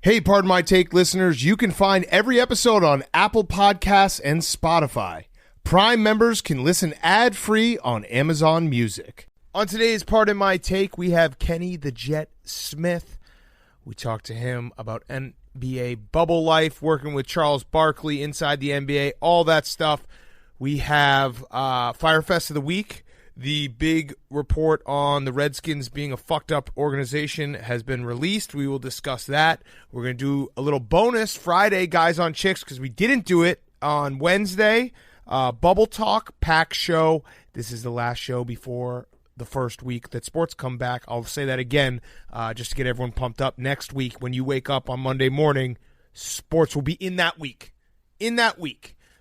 Hey, Pardon My Take listeners, you can find every episode on Apple Podcasts and Spotify. Prime members can listen ad-free on Amazon Music. On today's Pardon My Take, we have Kenny the Jet Smith. We talked to him about NBA bubble life, working with Charles Barkley inside the NBA, all that stuff. We have Firefest of the Week. The big report on the Redskins being a fucked up organization has been released. We will discuss that. We're going to do a little bonus Friday, Guys on Chicks, because we didn't do it on Wednesday. Bubble Talk, Pack Show. This is the last show before the first week that sports come back. I'll say that again just to get everyone pumped up. Next week, when you wake up on Monday morning, sports will be in that week.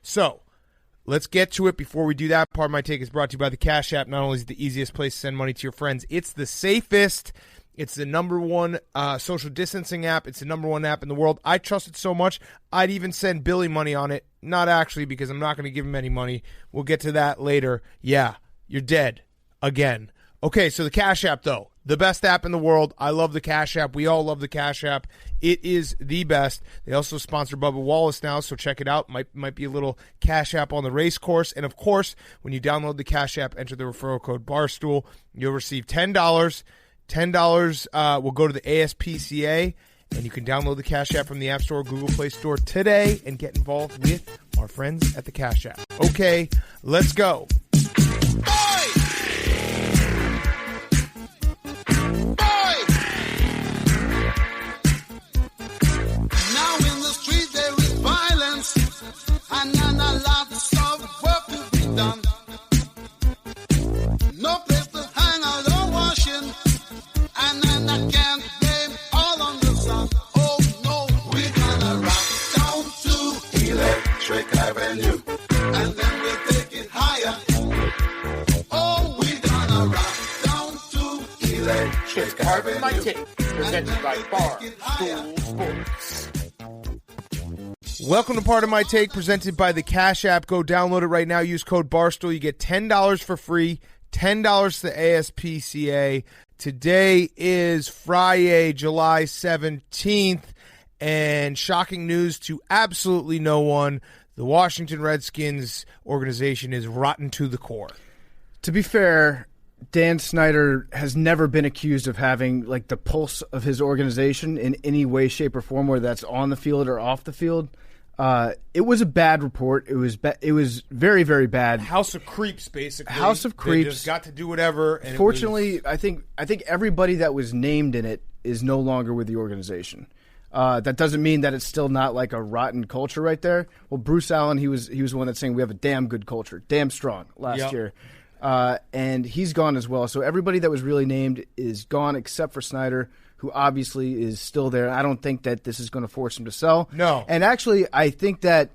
So, let's get to it. Before we do that, Pardon My Take is brought to you by the Cash App. Not only is it the easiest place to send money to your friends, it's the safest. It's the number one social distancing app. It's the number one app in the world. I trust it so much, I'd even send Billy money on it. Not actually, because I'm not going to give him any money. We'll get to that later. Yeah, you're dead. Again. Okay, so the Cash App, though. The best app in the world. I love the Cash App. We all love the Cash App. It is the best. They also sponsor Bubba Wallace now, so check it out. Might be a little Cash App on the race course. And, of course, when you download the Cash App, enter the referral code BARSTOOL. You'll receive $10. $10 will go to the ASPCA, and you can download the Cash App from the App Store or Google Play Store today and get involved with our friends at the Cash App. Okay, let's go. And a lot of work to be done. No place to hang out or washing. And then I can't blame all on the sun. Oh no, we're gonna rock down to Electric Avenue. And then we'll take it higher. Oh, we're gonna rock down to Electric Avenue. My take, presented by Barstool Sports. Welcome to Pardon My Take, presented by the Cash App. Go download it right now. Use code BARSTOOL. You get $10 for free, $10 to the ASPCA. Today is Friday, July 17th, and shocking news to absolutely no one. The Washington Redskins organization is rotten to the core. To be fair, Dan Snyder has never been accused of having like the pulse of his organization in any way, shape, or form, whether that's on the field or off the field. It was a bad report. It was very, very bad. House of creeps, basically. House of creeps. They just got to do whatever. And fortunately, I think everybody that was named in it is no longer with the organization. That doesn't mean that it's still not like a rotten culture right there. Well, Bruce Allen, he was the one that's saying we have a damn good culture, damn strong last year. And he's gone as well. So everybody that was really named is gone except for Snyder, who obviously is still there. I don't think that this is going to force him to sell. No. And actually, I think that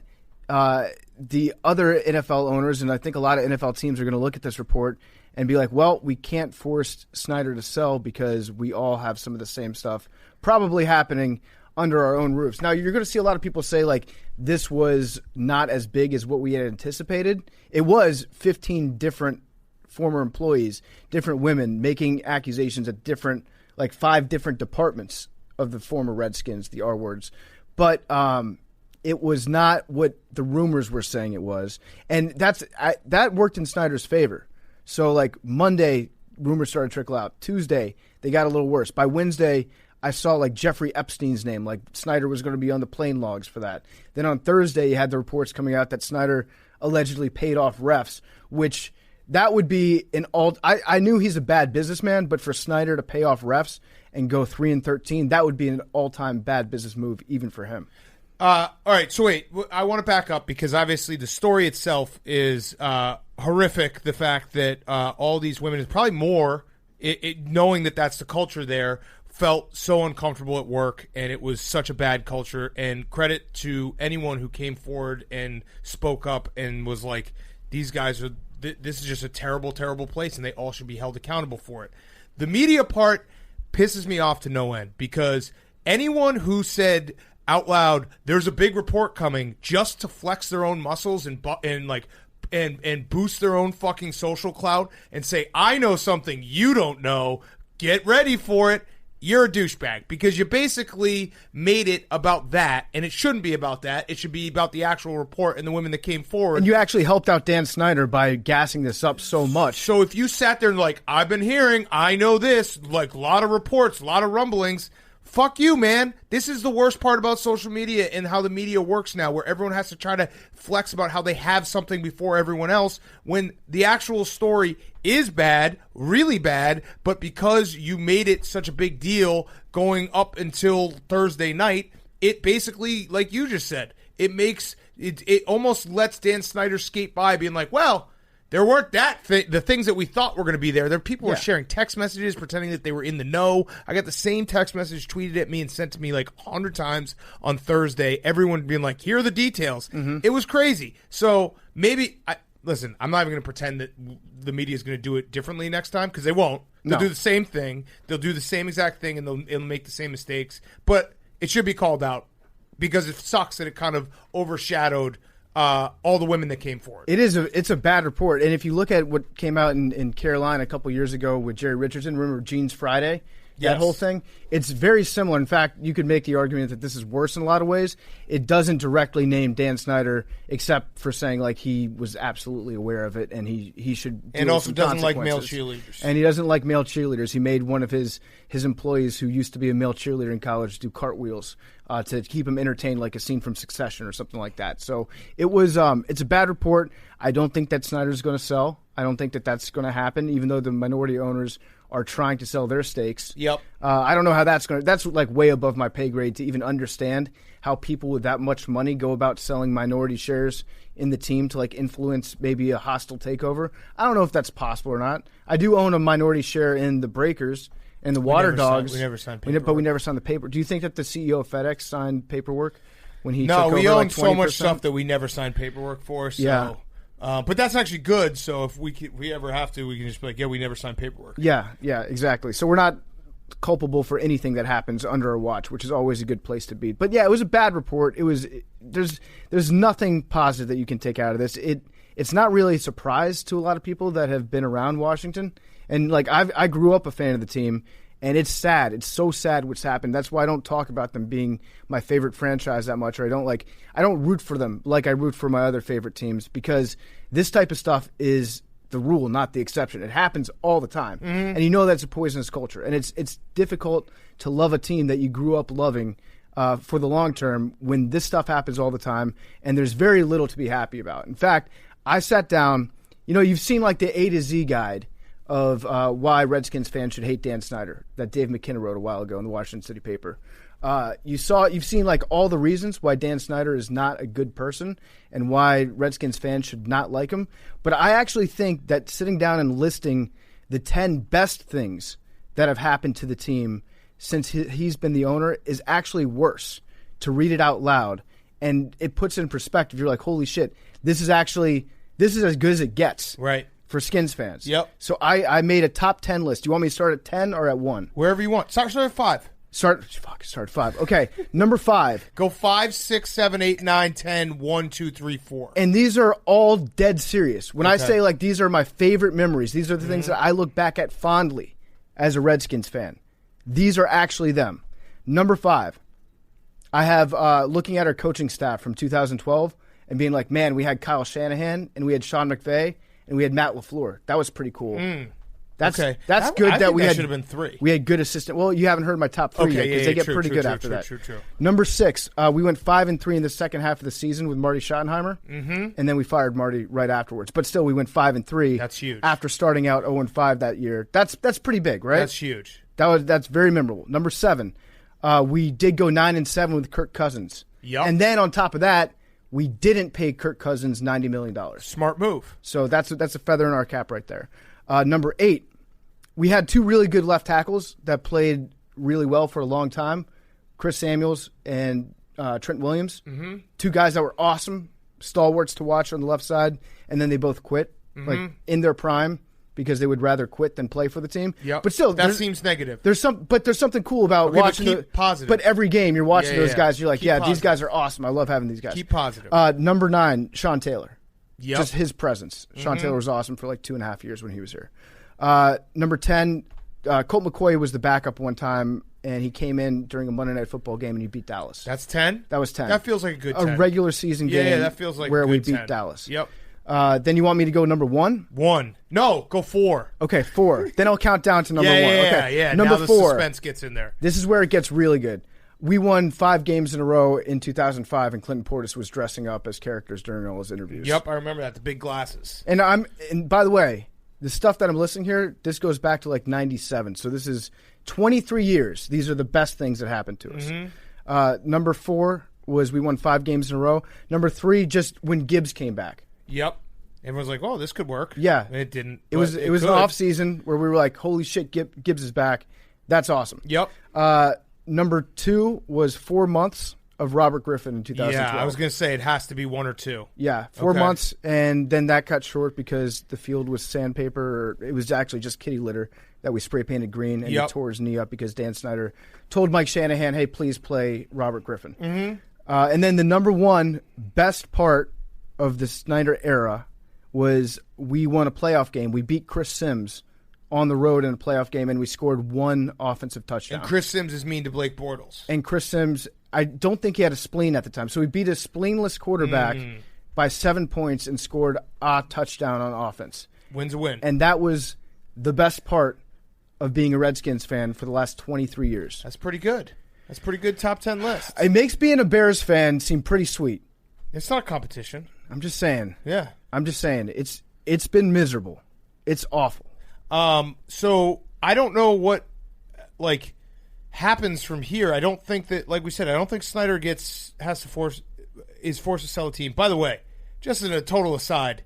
the other NFL owners, and I think a lot of NFL teams are going to look at this report and be like, well, we can't force Snyder to sell because we all have some of the same stuff probably happening under our own roofs. Now, you're going to see a lot of people say, like, this was not as big as what we had anticipated. It was 15 different former employees, different women making accusations at different, like 5 different departments of the former Redskins, the R words. But it was not what the rumors were saying it was. And that worked in Snyder's favor. So, like, Monday, rumors started to trickle out. Tuesday, they got a little worse. By Wednesday, I saw, like, Jeffrey Epstein's name. Like, Snyder was going to be on the plane logs for that. Then on Thursday, you had the reports coming out that Snyder allegedly paid off refs, which that would be an I knew he's a bad businessman, but for Snyder to pay off refs and go 3-13, that would be an all-time bad business move, even for him. All right, so wait, I want to back up because obviously the story itself is horrific. The fact that all these women, probably more, knowing that that's the culture there, felt so uncomfortable at work, and it was such a bad culture. And credit to anyone who came forward and spoke up and was like, these guys are, this is just a terrible, terrible place, and they all should be held accountable for it. The media part pisses me off to no end, because anyone who said out loud, there's a big report coming, just to flex their own muscles and boost their own fucking social clout and say, I know something you don't know, get ready for it. you're a douchebag because you basically made it about that, and it shouldn't be about that. It should be about the actual report and the women that came forward. And you actually helped out Dan Snyder by gassing this up so much. So if you sat there and like, I've been hearing, I know this, like a lot of reports, a lot of rumblings, fuck you, man. This is the worst part about social media and how the media works now, where everyone has to try to flex about how they have something before everyone else when the actual story is bad, really bad, but because you made it such a big deal going up until Thursday night, it basically, like you just said, it almost lets Dan Snyder skate by being like, well, there weren't the things that we thought were going to be there. People were sharing text messages pretending that they were in the know. I got the same text message tweeted at me and sent to me like 100 times on Thursday. Everyone being like, here are the details. Mm-hmm. It was crazy. So maybe, listen, I'm not even going to pretend that the media is going to do it differently next time because they won't. They'll do the same thing. They'll do the same exact thing and they'll make the same mistakes. But it should be called out because it sucks that it kind of overshadowed all the women that came forward. It's a bad report. And if you look at what came out in Carolina a couple years ago with Jerry Richardson, remember Jeans Friday? That whole thing? It's very similar. In fact, you could make the argument that this is worse in a lot of ways. It doesn't directly name Dan Snyder except for saying like he was absolutely aware of it and he should deal and also with doesn't like male consequences. cheerleaders. And he doesn't like male cheerleaders. He made one of his employees who used to be a male cheerleader in college do cartwheels to keep him entertained, like a scene from Succession or something like that. So it was it's a bad report. I don't think that Snyder's going to sell. I don't think that that's going to happen, even though the minority owners are trying to sell their stakes. Yep. I don't know how that's going to – that's like way above my pay grade to even understand how people with that much money go about selling minority shares in the team to like influence maybe a hostile takeover. I don't know if that's possible or not. I do own a minority share in the Breakers and the Water Dogs. We never signed paperwork. But we never signed the paper. Do you think that the CEO of FedEx signed paperwork when he No, took over we own like 20%? so much stuff that we never signed paperwork for. So. Yeah. But that's actually good. So if we ever have to, we can just be like, yeah, we never signed paperwork. Yeah, exactly. So we're not culpable for anything that happens under our watch, which is always a good place to be. But yeah, it was a bad report. There's nothing positive that you can take out of this. It's not really a surprise to a lot of people that have been around Washington. And like I grew up a fan of the team, and it's sad. It's so sad what's happened. That's why I don't talk about them being my favorite franchise that much, or I don't root for them like I root for my other favorite teams, because this type of stuff is the rule, not the exception. It happens all the time. Mm-hmm. And you know that's a poisonous culture. And it's difficult to love a team that you grew up loving for the long term when this stuff happens all the time and there's very little to be happy about. In fact, I sat down, you've seen like the A to Z guide of why Redskins fans should hate Dan Snyder that Dave McKenna wrote a while ago in the Washington City paper. You've seen like all the reasons why Dan Snyder is not a good person and why Redskins fans should not like him. But I actually think that sitting down and listing the 10 best things that have happened to the team since he's been the owner is actually worse to read it out loud. And it puts it in perspective. You're like, holy shit, this is as good as it gets. Right. For Skins fans. Yep. So I made a top 10 list. Do you want me to start at 10 or at 1? Wherever you want. Start at 5. Start at 5. Okay. Number 5. Go 5, 6, 7, 8, 9, 10, 1, 2, 3, 4. And these are all dead serious. When I say like these are my favorite memories, these are the things that I look back at fondly as a Redskins fan. These are actually them. Number 5. I have looking at our coaching staff from 2012 and being like, man, we had Kyle Shanahan and we had Sean McVay and we had Matt LaFleur. That was pretty cool. That's good that we had. Should have been 3. We had good assistant. Well, you haven't heard my top 3 yet because they get pretty good after that. True. Number 6, we went 5-3 in the second half of the season with Marty Schottenheimer, and then we fired Marty right afterwards. But still, we went 5-3. That's huge. After starting out 0-5 that year. That's pretty big, right? That's huge. That's very memorable. Number 7, we did go 9-7 with Kirk Cousins. Yep. And then on top of that, we didn't pay Kirk Cousins $90 million. Smart move. So that's a feather in our cap right there. Number 8, we had 2 really good left tackles that played really well for a long time, Chris Samuels and Trent Williams. 2 guys that were awesome, stalwarts to watch on the left side, and then they both quit like in their prime because they would rather quit than play for the team. Yep. But still, that seems negative. There's something cool about watching. Positive. But every game you're watching those guys, you're like, keep positive. These guys are awesome. I love having these guys. Keep positive. Number 9, Sean Taylor. Yep. Just his presence. Sean Taylor was awesome for like 2.5 years when he was here. Number 10, Colt McCoy was the backup one time, and he came in during a Monday Night Football game, and he beat Dallas. That's 10? That was 10. That feels like a good 10. A regular season game Yeah, that feels like where a we good beat 10. Dallas. Yep. Then you want me to go number 1? 1. No, go 4. Okay, 4. Then I'll count down to number 1. Okay. Yeah. Number now the 4. suspense gets in there. This is where it gets really good. We won 5 games in a row in 2005, and Clinton Portis was dressing up as characters during all his interviews. Yep, I remember that. The big glasses. And by the way, the stuff that I'm listing here, this goes back to like 97. So this is 23 years. These are the best things that happened to us. Number 4 was we won 5 games in a row. Number 3, just when Gibbs came back. Yep. Everyone's like, "Oh, this could work." Yeah. It didn't. It was an off season where we were like, "Holy shit, Gibbs is back." That's awesome. Yep. Number 2 was 4 months of Robert Griffin in 2012. Yeah, I was going to say it has to be 1 or 2. Yeah, 4 Okay. months, and then that cut short because the field was sandpaper. Or it was actually just kitty litter that we spray painted green, and he tore his knee up because Dan Snyder told Mike Shanahan, "Hey, please play Robert Griffin." Mm-hmm. And then the number 1 best part of the Snyder era was we won a playoff game. We beat Chris Sims on the road in a playoff game, and we scored 1 offensive touchdown. And Chris Sims is mean to Blake Bortles. And Chris Sims, I don't think he had a spleen at the time. So we beat a spleenless quarterback by 7 points and scored a touchdown on offense. Win's a win. And that was the best part of being a Redskins fan for the last 23 years. That's pretty good. That's a pretty good top 10 list. It makes being a Bears fan seem pretty sweet. It's not competition. I'm just saying. Yeah. I'm just saying. It's been miserable. It's awful. So I don't know what happens from here. I don't think that, like we said, I don't think Snyder is forced to sell a team. By the way, just in a total aside,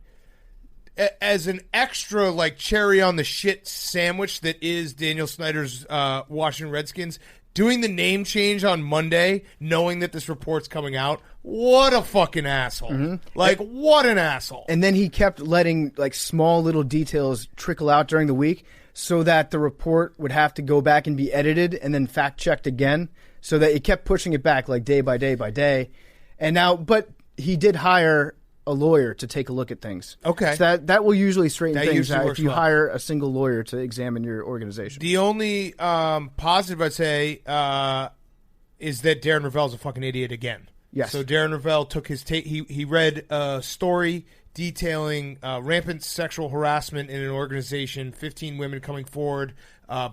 as an extra cherry on the shit sandwich that is Daniel Snyder's Washington Redskins, doing the name change on Monday, knowing that this report's coming out, what a fucking asshole. Mm-hmm. What an asshole. And then he kept letting small little details trickle out during the week so that the report would have to go back and be edited and then fact-checked again, so that it kept pushing it back day by day by day. And now, but he did hire a lawyer to take a look at things. Okay. So that will usually straighten things usually out works if you well. hire a single lawyer to examine your organization. The only positive I'd say is that Darren Ravel's a fucking idiot again. Yes. So Darren Ravel took his take. He read a story detailing rampant sexual harassment in an organization, 15 women coming forward,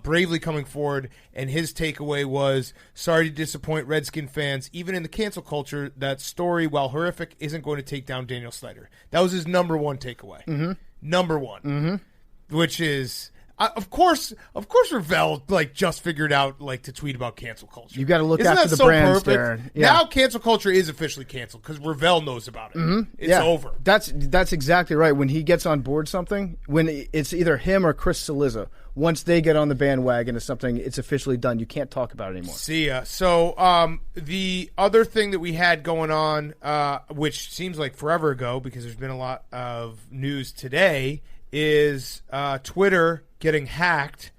bravely coming forward, and his takeaway was, sorry to disappoint Redskin fans, even in the cancel culture, that story, while horrific, isn't going to take down Daniel Snyder. That was his number 1 takeaway. Mm-hmm. Number 1. Mm-hmm. Which is... Of course, Ravel just figured out to tweet about cancel culture. You got to look Isn't after that the brands, Darren. Yeah. Now cancel culture is officially canceled because Ravel knows about it. Mm-hmm. It's over. That's exactly right. When he gets on board something, when it's either him or Chris Cillizza, once they get on the bandwagon of something, it's officially done. You can't talk about it anymore. See ya. So the other thing that we had going on, which seems like forever ago because there's been a lot of news today, is Twitter getting hacked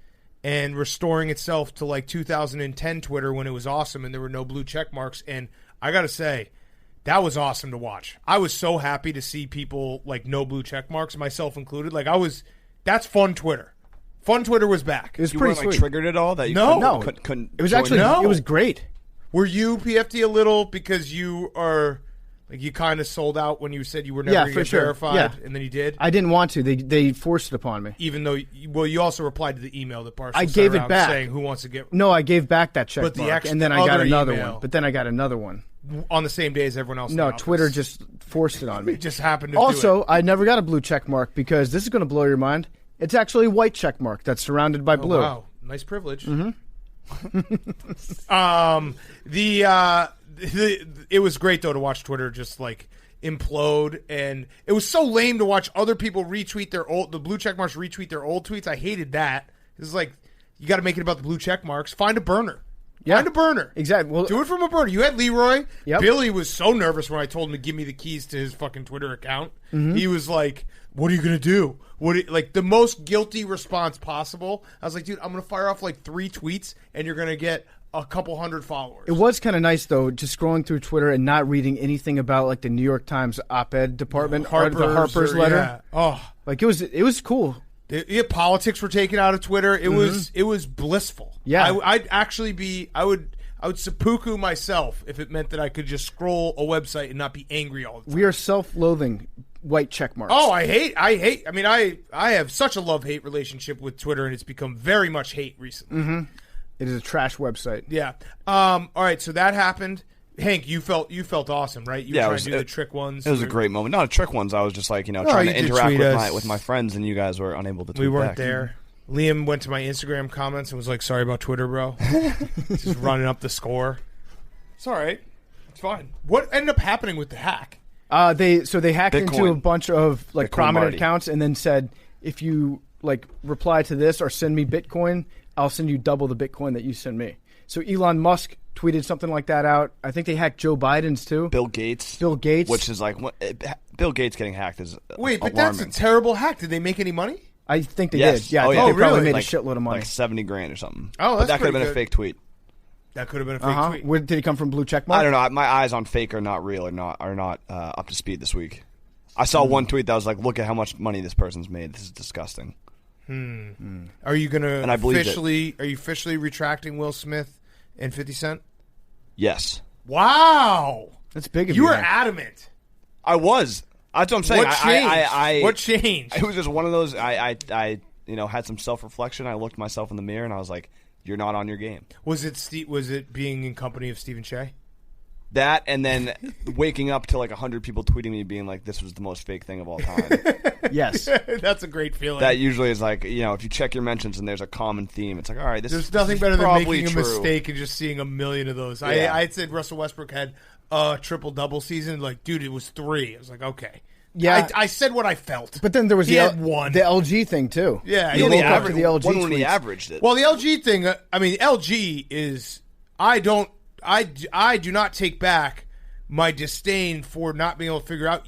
and restoring itself to 2010 Twitter when it was awesome and there were no blue check marks. And I got to say, that was awesome to watch. I was so happy to see people no blue check marks, myself included. That's fun Twitter. Fun Twitter was back. It was You pretty weren't sweet. triggered at all? That you No. couldn't It was join actually in? it was great. Were you PFD a little because you are you kind of sold out when you said you were never going to for get sure. verified, Yeah. and then you did? I didn't want to. They forced it upon me. Even though, you also replied to the email that Barstool I sent gave it around back. saying who wants to get No, I gave back that check But the mark, and then I other got another email- one. But then I got another one. on the same day as everyone else. in No, the office. Twitter just forced it on me. It just happened to do Also, it. I never got a blue check mark because this is going to blow your mind. It's actually a white check mark that's surrounded by blue. Wow, nice privilege. Mm-hmm. It was great though to watch Twitter just implode, and it was so lame to watch other people retweet the blue check marks retweet their old tweets. I hated that. It's you got to make it about the blue check marks. Find a burner. Yeah. Find a burner. Exactly. Well, Do it from a burner. You had Leroy. Yep. Billy was so nervous when I told him to give me the keys to his fucking Twitter account. Mm-hmm. He was like, "What are you gonna do? The most guilty response possible?" I was like, "Dude, I'm gonna fire off 3 tweets, and you're gonna get a couple hundred followers." it was kind of nice though, just scrolling through Twitter and not reading anything about the New York Times op-ed department or the Harper's or- letter. yeah. Oh, It was cool. Politics were taken out of Twitter. It was blissful. Yeah. I would seppuku myself if it meant that I could just scroll a website and not be angry all the time. We are self-loathing white check marks. Oh, I hate. I mean, I have such a love-hate relationship with Twitter, and it's become very much hate recently. It is a trash website. Yeah. All right. So that happened. Hank, you felt awesome, right? You were trying to do the trick ones. It was a great moment. Not a trick ones. I was just like, trying you to did interact tweet us. with my friends, and you guys were unable to tweet We weren't back. there. Liam went to my Instagram comments and was like, "Sorry about Twitter, bro." Just running up the score. It's all right. It's fine. What ended up happening with the hack? They hacked into Bitcoin. a bunch of Bitcoin prominent Marty. accounts and then said, if you reply to this or send me Bitcoin, I'll send you double the Bitcoin that you send me. So Elon Musk tweeted something like that out. I think they hacked Joe Biden's too. Bill Gates. Which is like Bill Gates getting hacked is Wait, but alarming. that's a terrible hack. Did they make any money? I think they Yes. did. Yeah, Oh, I think yeah. they Oh, probably really? made a shitload of money. like $70,000 or something. Oh, but that's that could have been pretty a good. fake tweet. That could have been a fake tweet. Where did he come from? Blue check mark? I don't know. My eyes on fake are not real are not up to speed this week. I saw one tweet that was like, "Look at how much money this person's made. This is disgusting." Are you gonna And I believed it. Are you officially retracting Will Smith and 50 Cent? Yes, Wow, That's big of you you. were Hank. adamant. I was. That's what I'm saying. What changed? What changed? It was just one of those. I had some self reflection. I looked myself in the mirror and I was like, "You're not on your game." Was it being in company of Stephen Shea? That and then waking up to like 100 people tweeting me being like, "This was the most fake thing of all time." Yes. That's a great feeling. That usually is like, if you check your mentions and there's a common theme, it's like, all right, this There's is nothing this better is than probably making a true. mistake and just seeing a million of those. Yeah. I said Russell Westbrook had a triple-double season. Like, dude, it was 3. I was like, okay. Yeah. I said what I felt. But then there was he the had one. the LG thing too. Yeah, he he only woke up averaged to the LG one when he tweets. averaged it. Well, the LG thing, LG is I do not take back my disdain for not being able to figure out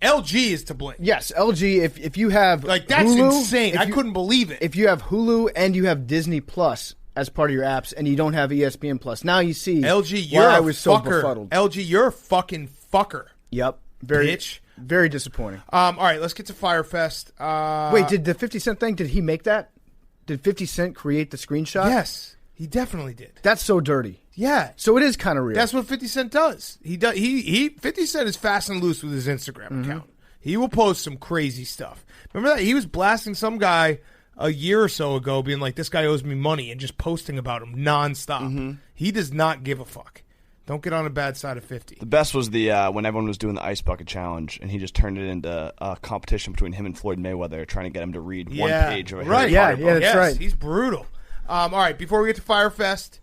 LG is to blame. Yes, LG. If you have Like, that's Hulu, insane. if I you- couldn't believe it. If you have Hulu and you have Disney Plus as part of your apps, and you don't have ESPN Plus, now you see LG, why you're I a was so fucker. befuddled. LG, you're a fucking fucker. Yep, very Bitch. very disappointing. All right, let's get to Firefest. Wait, did the 50 Cent thing? Did he make that? Did 50 Cent create the screenshot? Yes, he definitely did. That's so dirty. Yeah. So it is kind of real. That's what 50 Cent does. He 50 Cent is fast and loose with his Instagram account. He will post some crazy stuff. Remember that? He was blasting some guy a year or so ago being like, this guy owes me money, and just posting about him nonstop. He does not give a fuck. Don't get on the bad side of 50. The best was the when everyone was doing the ice bucket challenge, and he just turned it into a competition between him and Floyd Mayweather, trying to get him to read one page of a right. Harry Potter book. Yeah, that's yes, right. He's brutal. All right, before we get to Firefest,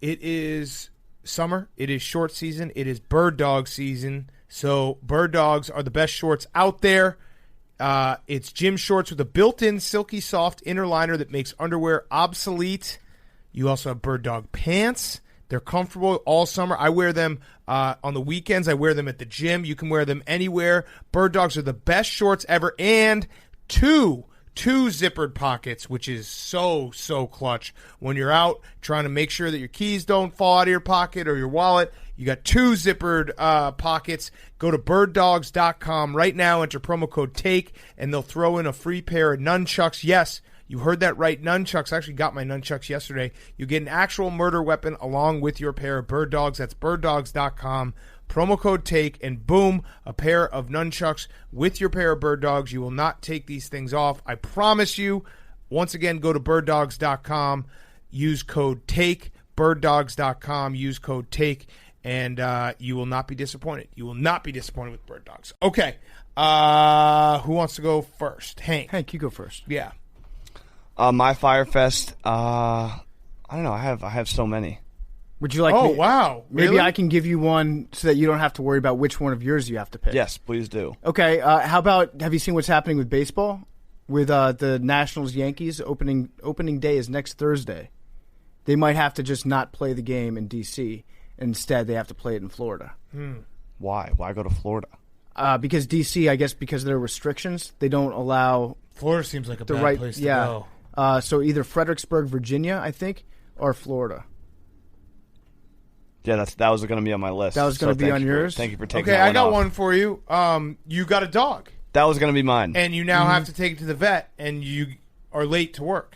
it is summer. It is short season. It is bird dog season. So bird dogs are the best shorts out there. It's gym shorts with a built-in silky soft inner liner that makes underwear obsolete. You also have bird dog pants. They're comfortable all summer. I wear them on the weekends. I wear them at the gym. You can wear them anywhere. Bird dogs are the best shorts ever. And two zippered pockets, which is so clutch. When you're out trying to make sure that your keys don't fall out of your pocket or your wallet, you got 2 zippered pockets. Go to birddogs.com right now, enter promo code TAKE, and they'll throw in a free pair of nunchucks. Yes, you heard that right, nunchucks. I actually got my nunchucks yesterday. You get an actual murder weapon along with your pair of bird dogs. That's birddogs.com. Promo code TAKE, and boom, a pair of nunchucks with your pair of bird dogs. You will not take these things off. I promise you. Once again, go to birddogs.com. Use code TAKE, birddogs.com. Use code TAKE, and you will not be disappointed. You will not be disappointed with bird dogs. Okay. Who wants to go first? Hank, you go first. Yeah. My Firefest, I don't know. I have so many. Would you like? Oh, me, wow. Maybe Really? I can give you one so that you don't have to worry about which one of yours you have to pick. Yes, please do. Okay. How about? Have you seen what's happening with baseball? With the Nationals Yankees opening day is next Thursday. They might have to just not play the game in D.C. Instead, they have to play it in Florida. Why? Why go to Florida? Because D.C., I guess, because of their restrictions, they don't allow Florida seems like a the bad right. place to Yeah. go. So either Fredericksburg, Virginia, I think, or Florida. Yeah, that was going to be on my list. That was gonna be thank on you for- yours? Thank you for taking Okay, that I one got off. one for you. You got a dog. That was going to be mine. and you now have to take it to the vet, and you are late to work.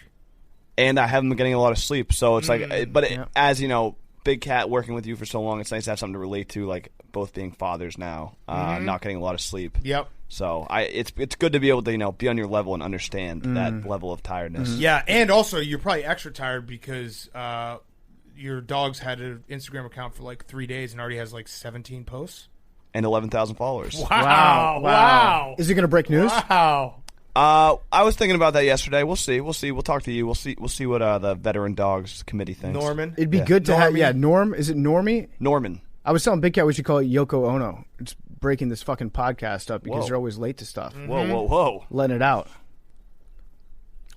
And I haven't been getting a lot of sleep. So it's like, but as you know, Big Cat working with you for so long, it's nice to have something to relate to, like both being fathers now, not getting a lot of sleep. Yep. So it's good to be able to be on your level and understand that level of tiredness. Yeah, and also you're probably extra tired because your dog's had an Instagram account for like 3 days and already has like 17 posts. And 11,000 followers. Wow. Is it going to break news? Wow. I was thinking about that yesterday. We'll see. We'll talk to you. We'll see what the Veteran Dogs Committee thinks. Norman. It'd be good to have. Yeah, Norm. Is it Normie? Norman. I was telling Big Cat we should call it Yoko Ono. It's breaking this fucking podcast up because Whoa. they're always late to stuff. Whoa. Letting it out.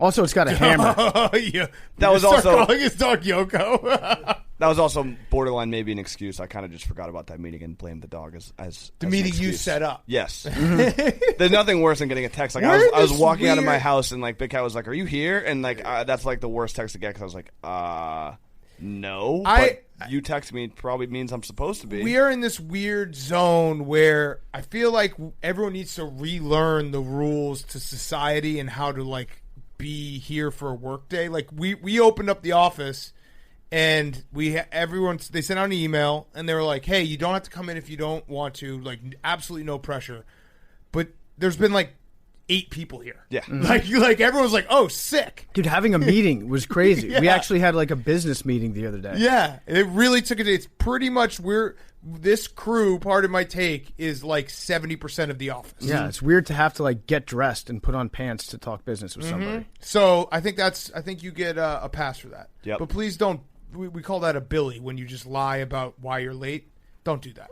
Also, it's got a hammer. Yeah. That was Start also- calling his dog Yoko. That was also borderline maybe an excuse. I kind of just forgot about that meeting and blamed the dog as The an meeting you excuse. set up. Yes. There's nothing worse than getting a text. Like We're I was this walking out of my weird- house and like Big Cat was like, "Are you here?" And like that's like the worst text to get because I was like, no. But you text me probably means I'm supposed to be. We are in this weird zone where I feel like everyone needs to relearn the rules to society and how to like be here for a work day. Like we opened up the office and they sent out an email and they were like, "Hey, you don't have to come in if you don't want to. Like absolutely no pressure." But there's been like 8 people here. Yeah. Like everyone's like, "Oh, sick." Dude, having a meeting was crazy. We Yeah. actually had like a business meeting the other day. Yeah, it really took it. It's pretty much this crew. Part of my take is like 70% of the office. Yeah, it's weird to have to like get dressed and put on pants to talk business with somebody. So I think you get a pass for that. Yep. But please don't. We call that a Billy when you just lie about why you're late. Don't do that.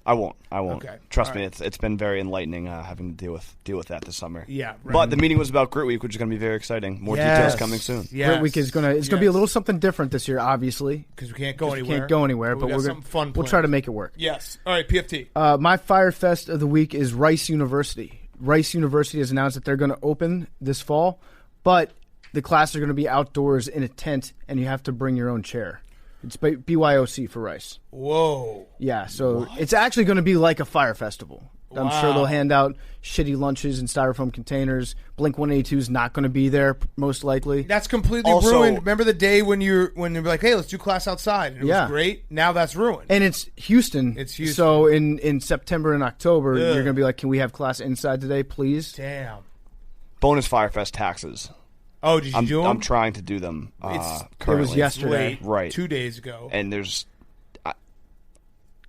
I won't. Okay. Trust All me, right. it's been very enlightening having to deal with that this summer. Yeah, right. But the meeting was about Grit Week, which is going to be very exciting. More details coming soon. Yeah. Grit Week is gonna be a little something different this year, obviously. because we can't go We anywhere. can't go anywhere, but we got we're something fun. we'll planned. try to make it work. Yes. All right. PFT. My Fire Fest of the week is Rice University. Rice University has announced that they're going to open this fall, but the classes are going to be outdoors in a tent, and you have to bring your own chair. It's BYOC for Rice. Whoa. Yeah, so it's actually going to be like a fire festival. I'm sure they'll hand out shitty lunches in styrofoam containers. Blink-182 is not going to be there, most likely. That's completely Also- ruined. Remember the day when you're like, "Hey, let's do class outside," and it was great. Now that's ruined. And it's Houston. It's Houston. So in September and October, Ugh. you're going to be like, can we have class inside today, please? Damn. Bonus Firefest taxes. Oh, did you do them? I'm trying to do them It's- currently. It was yesterday. Late, Right. 2 days ago. And there's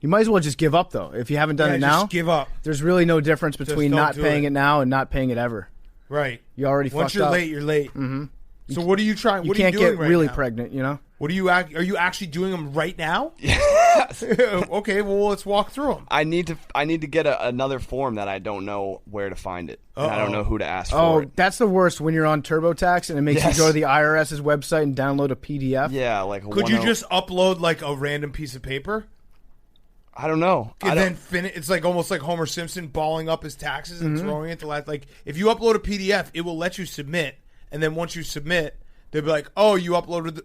You might as well just give up, though. If you haven't done Yeah, it now, just give up. there's really no difference between don't not do paying it. it now and not paying it ever. Right. You already Once fucked you're up. late, you're late. Mm-hmm. So what are you trying? You What can't are you doing get right really now? pregnant, you know? What are you? Are you actually doing them right now? Okay. Well, let's walk through them. I need to get another form that I don't know where to find it. And I don't know who to ask Oh, for it. that's the worst when you're on TurboTax and it makes Yes. you go to the IRS's website and download a PDF. Yeah, like Could you just upload like a random piece of paper I don't know. and then finish? It's like almost like Homer Simpson balling up his taxes and throwing it to like if you upload a PDF, it will let you submit, and then once you submit, they'll be like, "Oh, you uploaded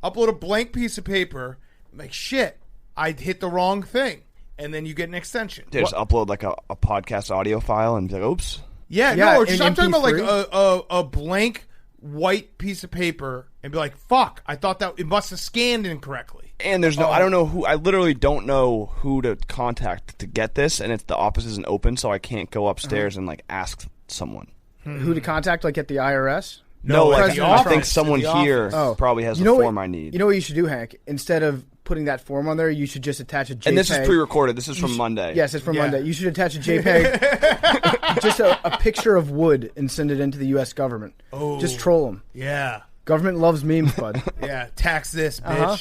upload a blank piece of paper." I'm like, shit, I hit the wrong thing, and then you get an extension. just upload like a podcast audio file and be like, oops. Yeah, Yeah, no, or in just, I'm talking about like MP3. a blank white piece of paper and be like, fuck, I thought that it must have scanned incorrectly. And there's no, I don't know who, I literally don't know who to contact to get this, and the office isn't open, so I can't go upstairs and like ask someone. Who to contact, like at the IRS? No, like, the I office, think someone the here office. probably has You the know form what, I need. You know what you should do, Hank? Instead of putting that form on there, you should just attach a JPEG. and this is pre-recorded. This is from Monday. Yes, it's from Yeah. Monday. You should attach a JPEG, just a picture of wood, and send it into the U.S. government. Oh. Just troll them. Yeah, Government loves memes, bud. yeah. Tax this, bitch. Uh-huh.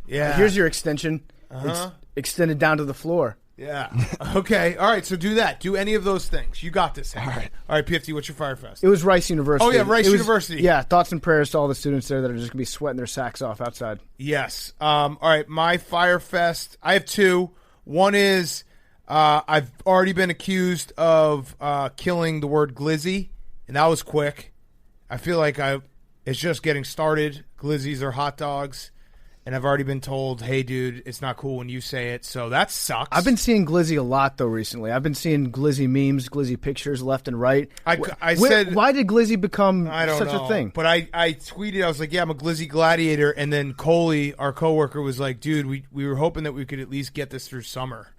Yeah. Here's your extension. It's extended down to the floor. Yeah. Okay. All right. So do that. Do any of those things. You got this. Hank. All right, PFT. What's your Firefest? It was Rice University. Oh, yeah, Rice It was- University. Yeah, thoughts and prayers to all the students there that are just going to be sweating their sacks off outside. Yes. All right. My Firefest. I have 2. One is I've already been accused of killing the word glizzy, and that was quick. I feel like it's just getting started. Glizzies are hot dogs, and I've already been told, hey, dude, it's not cool when you say it, so that sucks. I've been seeing Glizzy a lot, though, recently. I've been seeing Glizzy memes, Glizzy pictures left and right. I said... Why did Glizzy become I don't such know, a thing? but I tweeted, I was like, yeah, I'm a Glizzy gladiator, and then Coley, our coworker, was like, dude, we were hoping that we could at least get this through summer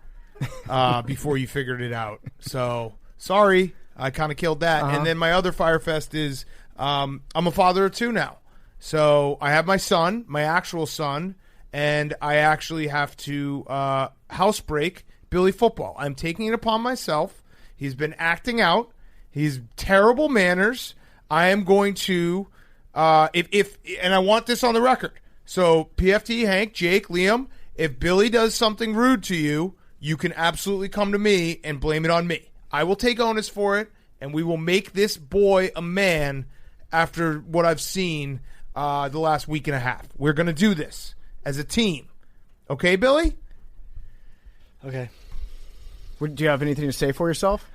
before you figured it out. So, sorry, I kind of killed that. And then my other Firefest is I'm a father of 2 now. So I have my son, my actual son, and I actually have to housebreak Billy Football. I'm taking it upon myself. He's been acting out. He's terrible manners. I am going to, and I want this on the record. So PFT, Hank, Jake, Liam, if Billy does something rude to you, you can absolutely come to me and blame it on me. I will take onus for it, and we will make this boy a man after what I've seen the last week and a half. We're going to do this as a team. Okay, Billy? Okay. Do you have anything to say for yourself?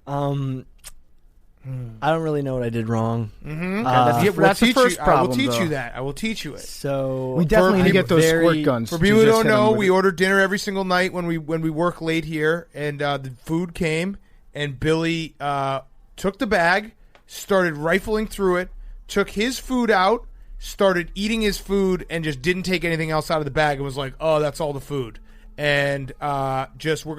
I don't really know what I did wrong. Mm-hmm. That's the first problem, I will teach though. you that. I will teach you it. So We definitely need to get those squirt guns. For to people who just don't hit 'em know, with we it. order dinner every single night when we work late here, and the food came, and Billy took the bag, started rifling through it, took his food out, started eating his food, and just didn't take anything else out of the bag, and was like, "Oh, that's all the food." And we're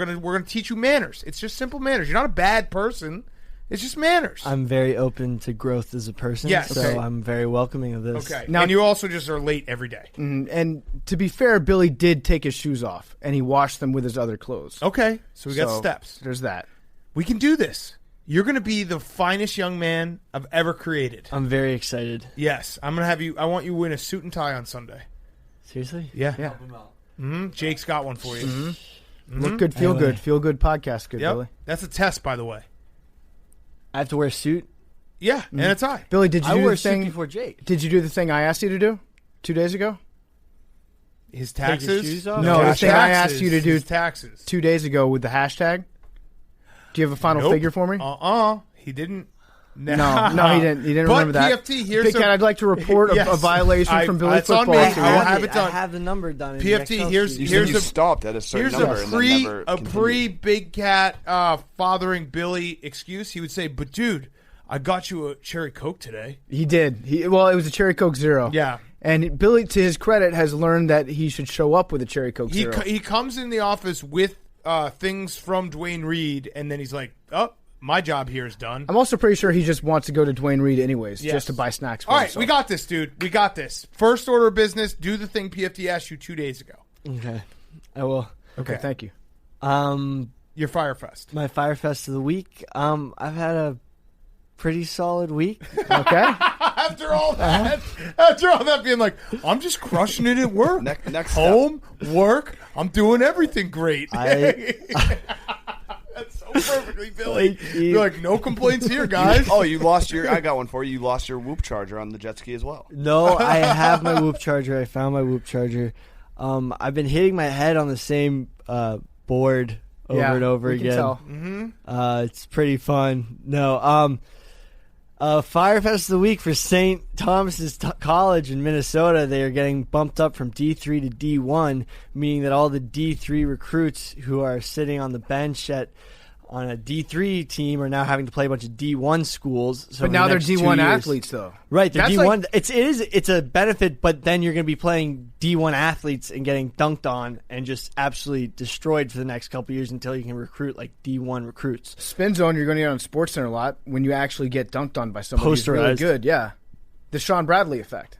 gonna teach you manners. It's just simple manners. You're not a bad person. It's just manners. I'm very open to growth as a person. Yes. So Okay. I'm very welcoming of this. Okay. Now- And you also just are late every day. And to be fair, Billy did take his shoes off, and he washed them with his other clothes. Okay. So we got So, steps. There's that. We can do this. You're going to be the finest young man I've ever created. I'm very excited. Yes. I'm going to have you. I want you to win a suit and tie on Sunday. Seriously? Yeah. Yeah. Jake's got one for you. Mm-hmm. Look good, feel good. Feel good podcast good, Yep. Billy. That's a test, by the way. I have to wear a suit? Yeah. And a tie. Billy, did you I do wore the a suit thing? before Jake. Did you do the thing I asked you to do 2 days ago? His Take his taxes? shoes off? No, the His thing I asked you to do His taxes. 2 days ago with the hashtag? Do you have a final Nope. figure for me? He didn't. No, he didn't. He didn't But remember that. PFT, here's Big a- Cat, I'd like to report Yes. a violation from Billy That's on Football. me. to I will you. have it done. I have the number done. In PFT, the Excel here's- sheet. You here's said you a- stopped at a certain Here's number a and pre then never a continued. pre Big Cat fathering Billy excuse. He would say, "But dude, I got you a cherry Coke today." He did. Well, it was a Cherry Coke Zero. Yeah. And Billy, to his credit, has learned that he should show up with a Cherry Coke Zero. He comes in the office with things from Dwayne Reed, and then he's like, "Oh, my job here is done." I'm also pretty sure he just wants to go to Dwayne Reed anyways, Yes. just to buy snacks for All right, himself. we got this, dude. We got this. First order of business: do the thing PFT asked you 2 days ago. Okay. I will. Okay, thank you. Your Firefest. My Firefest of the week. I've had a pretty solid week. Okay. After all that, being like, I'm just crushing it at work. Next Home, work, I'm doing everything great. That's so perfectly Billy. You're like, no complaints here, guys. Oh, you lost your. I got one for you. You lost your Whoop charger on the jet ski as well. No, I have my Whoop charger. I found my Whoop charger. I've been hitting my head on the same board over and over we can again. tell. It's pretty fun. No, Firefest of the week for St. Thomas's College in Minnesota. They are getting bumped up from D3 to D1, meaning that all the D3 recruits who are sitting on the bench on a D3 team are now having to play a bunch of D1 schools. So But now they're D1 athletes, though. Right, they're That's D1. like- It's a benefit, but then you're going to be playing D1 athletes and getting dunked on and just absolutely destroyed for the next couple of years until you can recruit like D1 recruits. Spin Zone, you're going to get on SportsCenter a lot when you actually get dunked on by somebody who's really Posterized. good. Yeah. The Sean Bradley effect.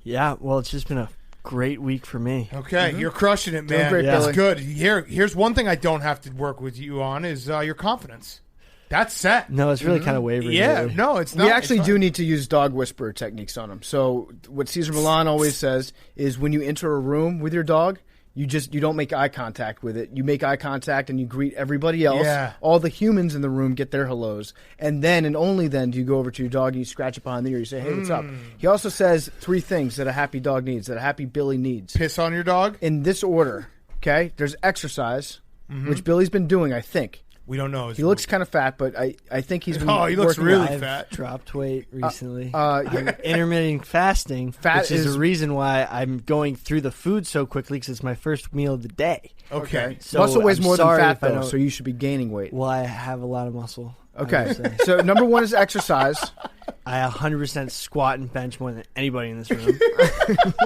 Yeah, well, it's just been a great week for me. Okay, you're crushing it, man. great, That's Billy. good. Here's one thing I don't have to work with you on is your confidence. That's set. No, it's really kind of wavering. Yeah, lately. no, it's not. We actually It's do fine. need to use dog whisperer techniques on them. So what Cesar Milan always says is when you enter a room with your dog, you don't make eye contact with it. You make eye contact and you greet everybody else. Yeah. All the humans in the room get their hellos. And then and only then do you go over to your dog and you scratch it behind the ear. You say, hey, what's up? He also says 3 things that a happy dog needs, that a happy Billy needs. Piss on your dog. In this order, okay? There's exercise, which Billy's been doing, I think. We don't know. He looks kind of fat, but I think he's been he looks working really out. I've fat. dropped weight recently. yeah. I'm intermittent fasting, Fat which is is- the reason why I'm going through the food so quickly because it's my first meal of the day. Okay. So muscle weighs I'm more than sorry fat, if I though, don't- so you should be gaining weight. Well, I have a lot of muscle. I Okay. would say. So number 1 is exercise. I 100% squat and bench more than anybody in this room.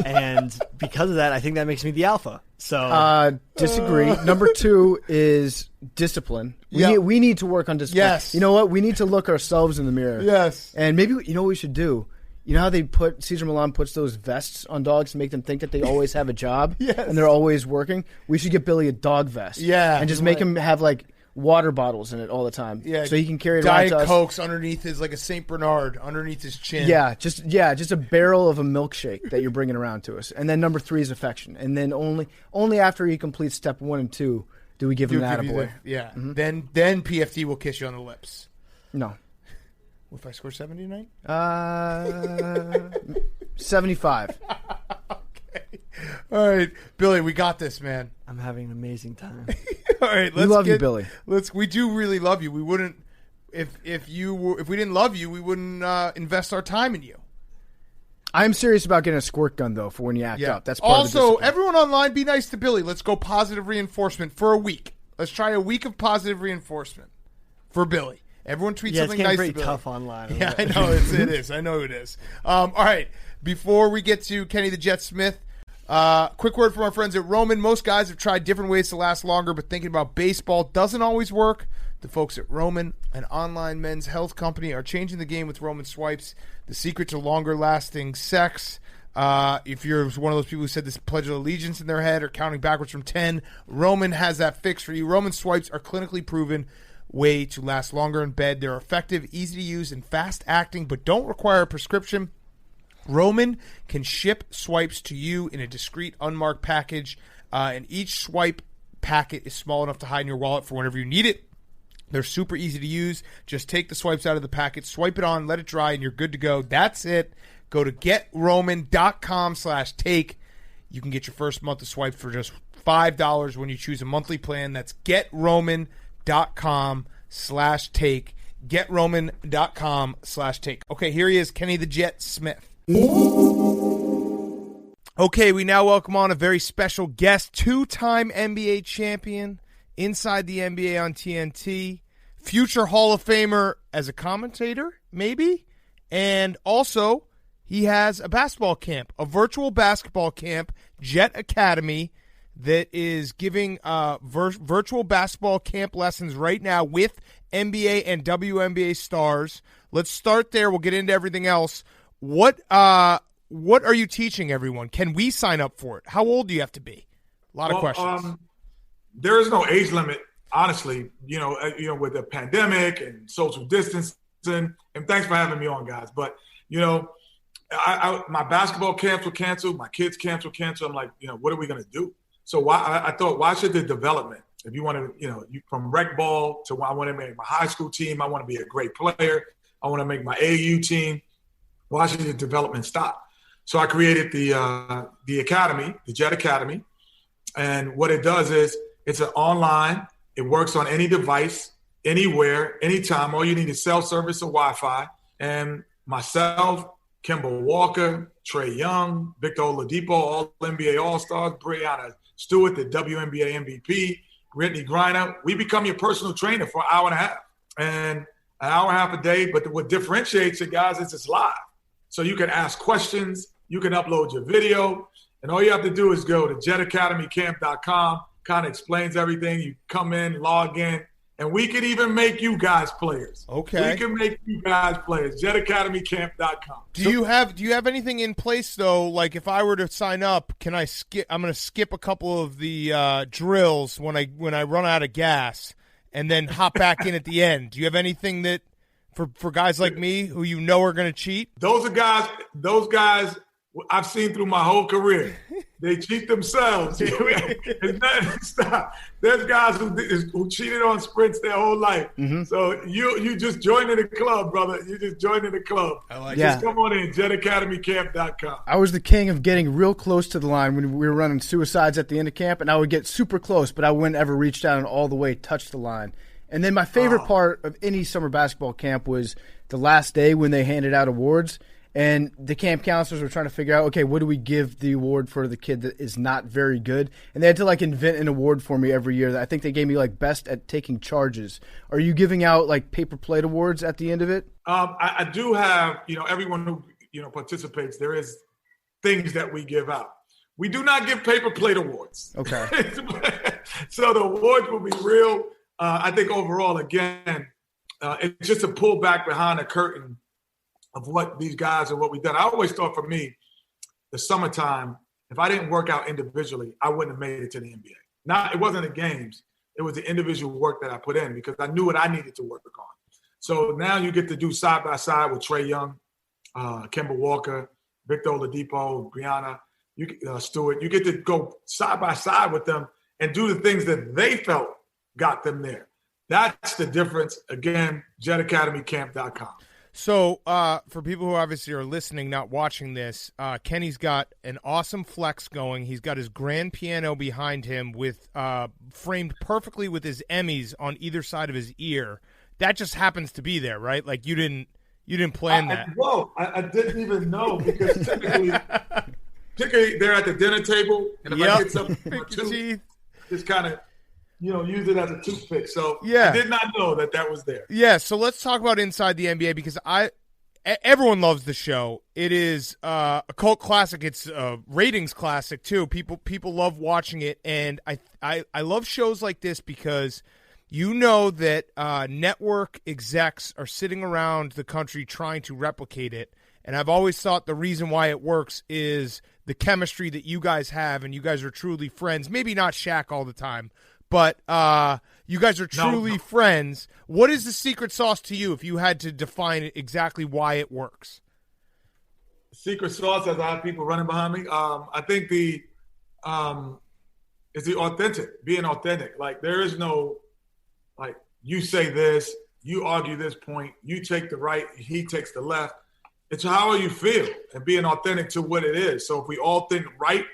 And because of that, I think that makes me the alpha. So Disagree. Number 2 is discipline. We need to work on discipline. Yes. You know what? We need to look ourselves in the mirror. Yes. And maybe, you know what we should do? You know how they Cesar Millan puts those vests on dogs to make them think that they always have a job and they're always working? We should get Billy a dog vest. Yeah. And just make him have, like, water bottles in it all the time. Yeah. So he can carry it around Diet to us. Cokes underneath his, like a St. Bernard, underneath his chin. Yeah, just a barrel of a milkshake that you're bringing around to us. And then number 3 is affection. And then only after he completes step 1 and 2 do we give him that attaboy. Then PFT will kiss you on the lips. No. If I score 70 tonight? 75. Okay. All right, Billy, we got this, man. I'm having an amazing time. All right, We love you, Billy. We do really love you. We wouldn't if we didn't love you, we wouldn't invest our time in you. I'm serious about getting a squirt gun though for when you act up. That's part of the Also, discipline. everyone online, be nice to Billy. Let's go positive reinforcement for a week. Let's try a week of positive reinforcement for Billy. Everyone tweet Yeah, it's something getting nice pretty to Billy. tough online. Yeah, I know it is. I know it is. All right, before we get to Kenny the Jet Smith, quick word from our friends at Roman. Most guys have tried different ways to last longer, but thinking about baseball doesn't always work. The folks at Roman, an online men's health company, are changing the game with Roman swipes. The secret to longer lasting sex. If you're one of those people who said this Pledge of Allegiance in their head or counting backwards from 10, Roman has that fix for you. Roman swipes are clinically proven way to last longer in bed. They're effective, easy to use, and fast acting, but don't require a prescription. Roman can ship swipes to you in a discreet, unmarked package, and each swipe packet is small enough to hide in your wallet for whenever you need it. They're super easy to use. Just take the swipes out of the packet, swipe it on, let it dry, and you're good to go. That's it. Go to GetRoman.com/take. You can get your first month of swipes for just $5 when you choose a monthly plan. That's GetRoman.com/take. GetRoman.com/take. Okay, here he is, Kenny the Jet Smith. Okay, we now welcome on a very special guest, two-time NBA champion, inside the NBA on TNT, future Hall of Famer as a commentator, maybe, and also he has a basketball camp, a virtual basketball camp, Jet Academy, that is giving virtual basketball camp lessons right now with NBA and WNBA stars. Let's start there. We'll get into everything else. What are you teaching everyone? Can we sign up for it? How old do you have to be? A lot of questions. There is no age limit, honestly. You know, with the pandemic and social distancing. And thanks for having me on, guys. But my basketball camps were canceled. My kids' camps were canceled. I'm like, what are we going to do? So I thought, why should the development? If you want to, from rec ball to I want to make my high school team, I want to be a great player. I want to make my AAU team. Why should the development stop? So I created the academy, the Jet Academy. And what it does is it's an online. It works on any device, anywhere, anytime. All you need is cell service or Wi-Fi. And myself, Kemba Walker, Trae Young, Victor Oladipo, all NBA All-Stars, Breanna Stewart, the WNBA MVP, Brittany Griner. We become your personal trainer for an hour and a half. And an hour and a half a day. But what differentiates it, guys, is it's live. So you can ask questions. You can upload your video. And all you have to do is go to jetacademycamp.com. Kind of explains everything. You come in, log in, and we can even make you guys players. Okay. We can make you guys players. jetacademycamp.com. Do you have anything in place though? Like if I were to sign up, can I skip? I'm going to skip a couple of the drills when I run out of gas, and then hop back in at the end. Do you have anything that for guys like me who are going to cheat? Those guys I've seen through my whole career. They cheat themselves. Stop. There's guys who cheated on sprints their whole life. Mm-hmm. So you just joined in the club, brother. You just joined in the club. I like Yeah. Just come on in, jetacademycamp.com. I was the king of getting real close to the line when we were running suicides at the end of camp, and I would get super close, but I wouldn't ever reach down and all the way touch the line. And then my favorite part of any summer basketball camp was the last day when they handed out awards. And the camp counselors were trying to figure out, okay, what do we give the award for the kid that is not very good? And they had to, like, invent an award for me every year. I think they gave me, like, best at taking charges. Are you giving out, like, paper plate awards at the end of it? I do have, everyone who, participates, there is things that we give out. We do not give paper plate awards. Okay. So the awards will be real. I think overall, again, it's just a pull back behind the curtain of what these guys and what we've done. I always thought for me, the summertime, if I didn't work out individually, I wouldn't have made it to the NBA. It wasn't the games. It was the individual work that I put in because I knew what I needed to work on. So now you get to do side-by-side with Trae Young, Kemba Walker, Victor Oladipo, Brianna, Stewart. You get to go side-by-side with them and do the things that they felt got them there. That's the difference. Again, jetacademycamp.com. So for people who obviously are listening, not watching this, Kenny's got an awesome flex going. He's got his grand piano behind him with framed perfectly with his Emmys on either side of his ear. That just happens to be there, right? Like you didn't plan that. I didn't even know because typically they're at the dinner table, and if I get something for two, just kind of use it as a toothpick. So I did not know that was there. Yeah, so let's talk about Inside the NBA because everyone loves the show. It is a cult classic. It's a ratings classic too. People love watching it, and I love shows like this because that network execs are sitting around the country trying to replicate it. And I've always thought the reason why it works is the chemistry that you guys have, and you guys are truly friends. Maybe not Shaq all the time, but you guys are truly friends. What is the secret sauce to you if you had to define exactly why it works? Secret sauce, as I have people running behind me, I think is the authentic, being authentic. Like there is no, like you say this, you argue this point, you take the right, he takes the left. It's how you feel and being authentic to what it is. So if we all think right,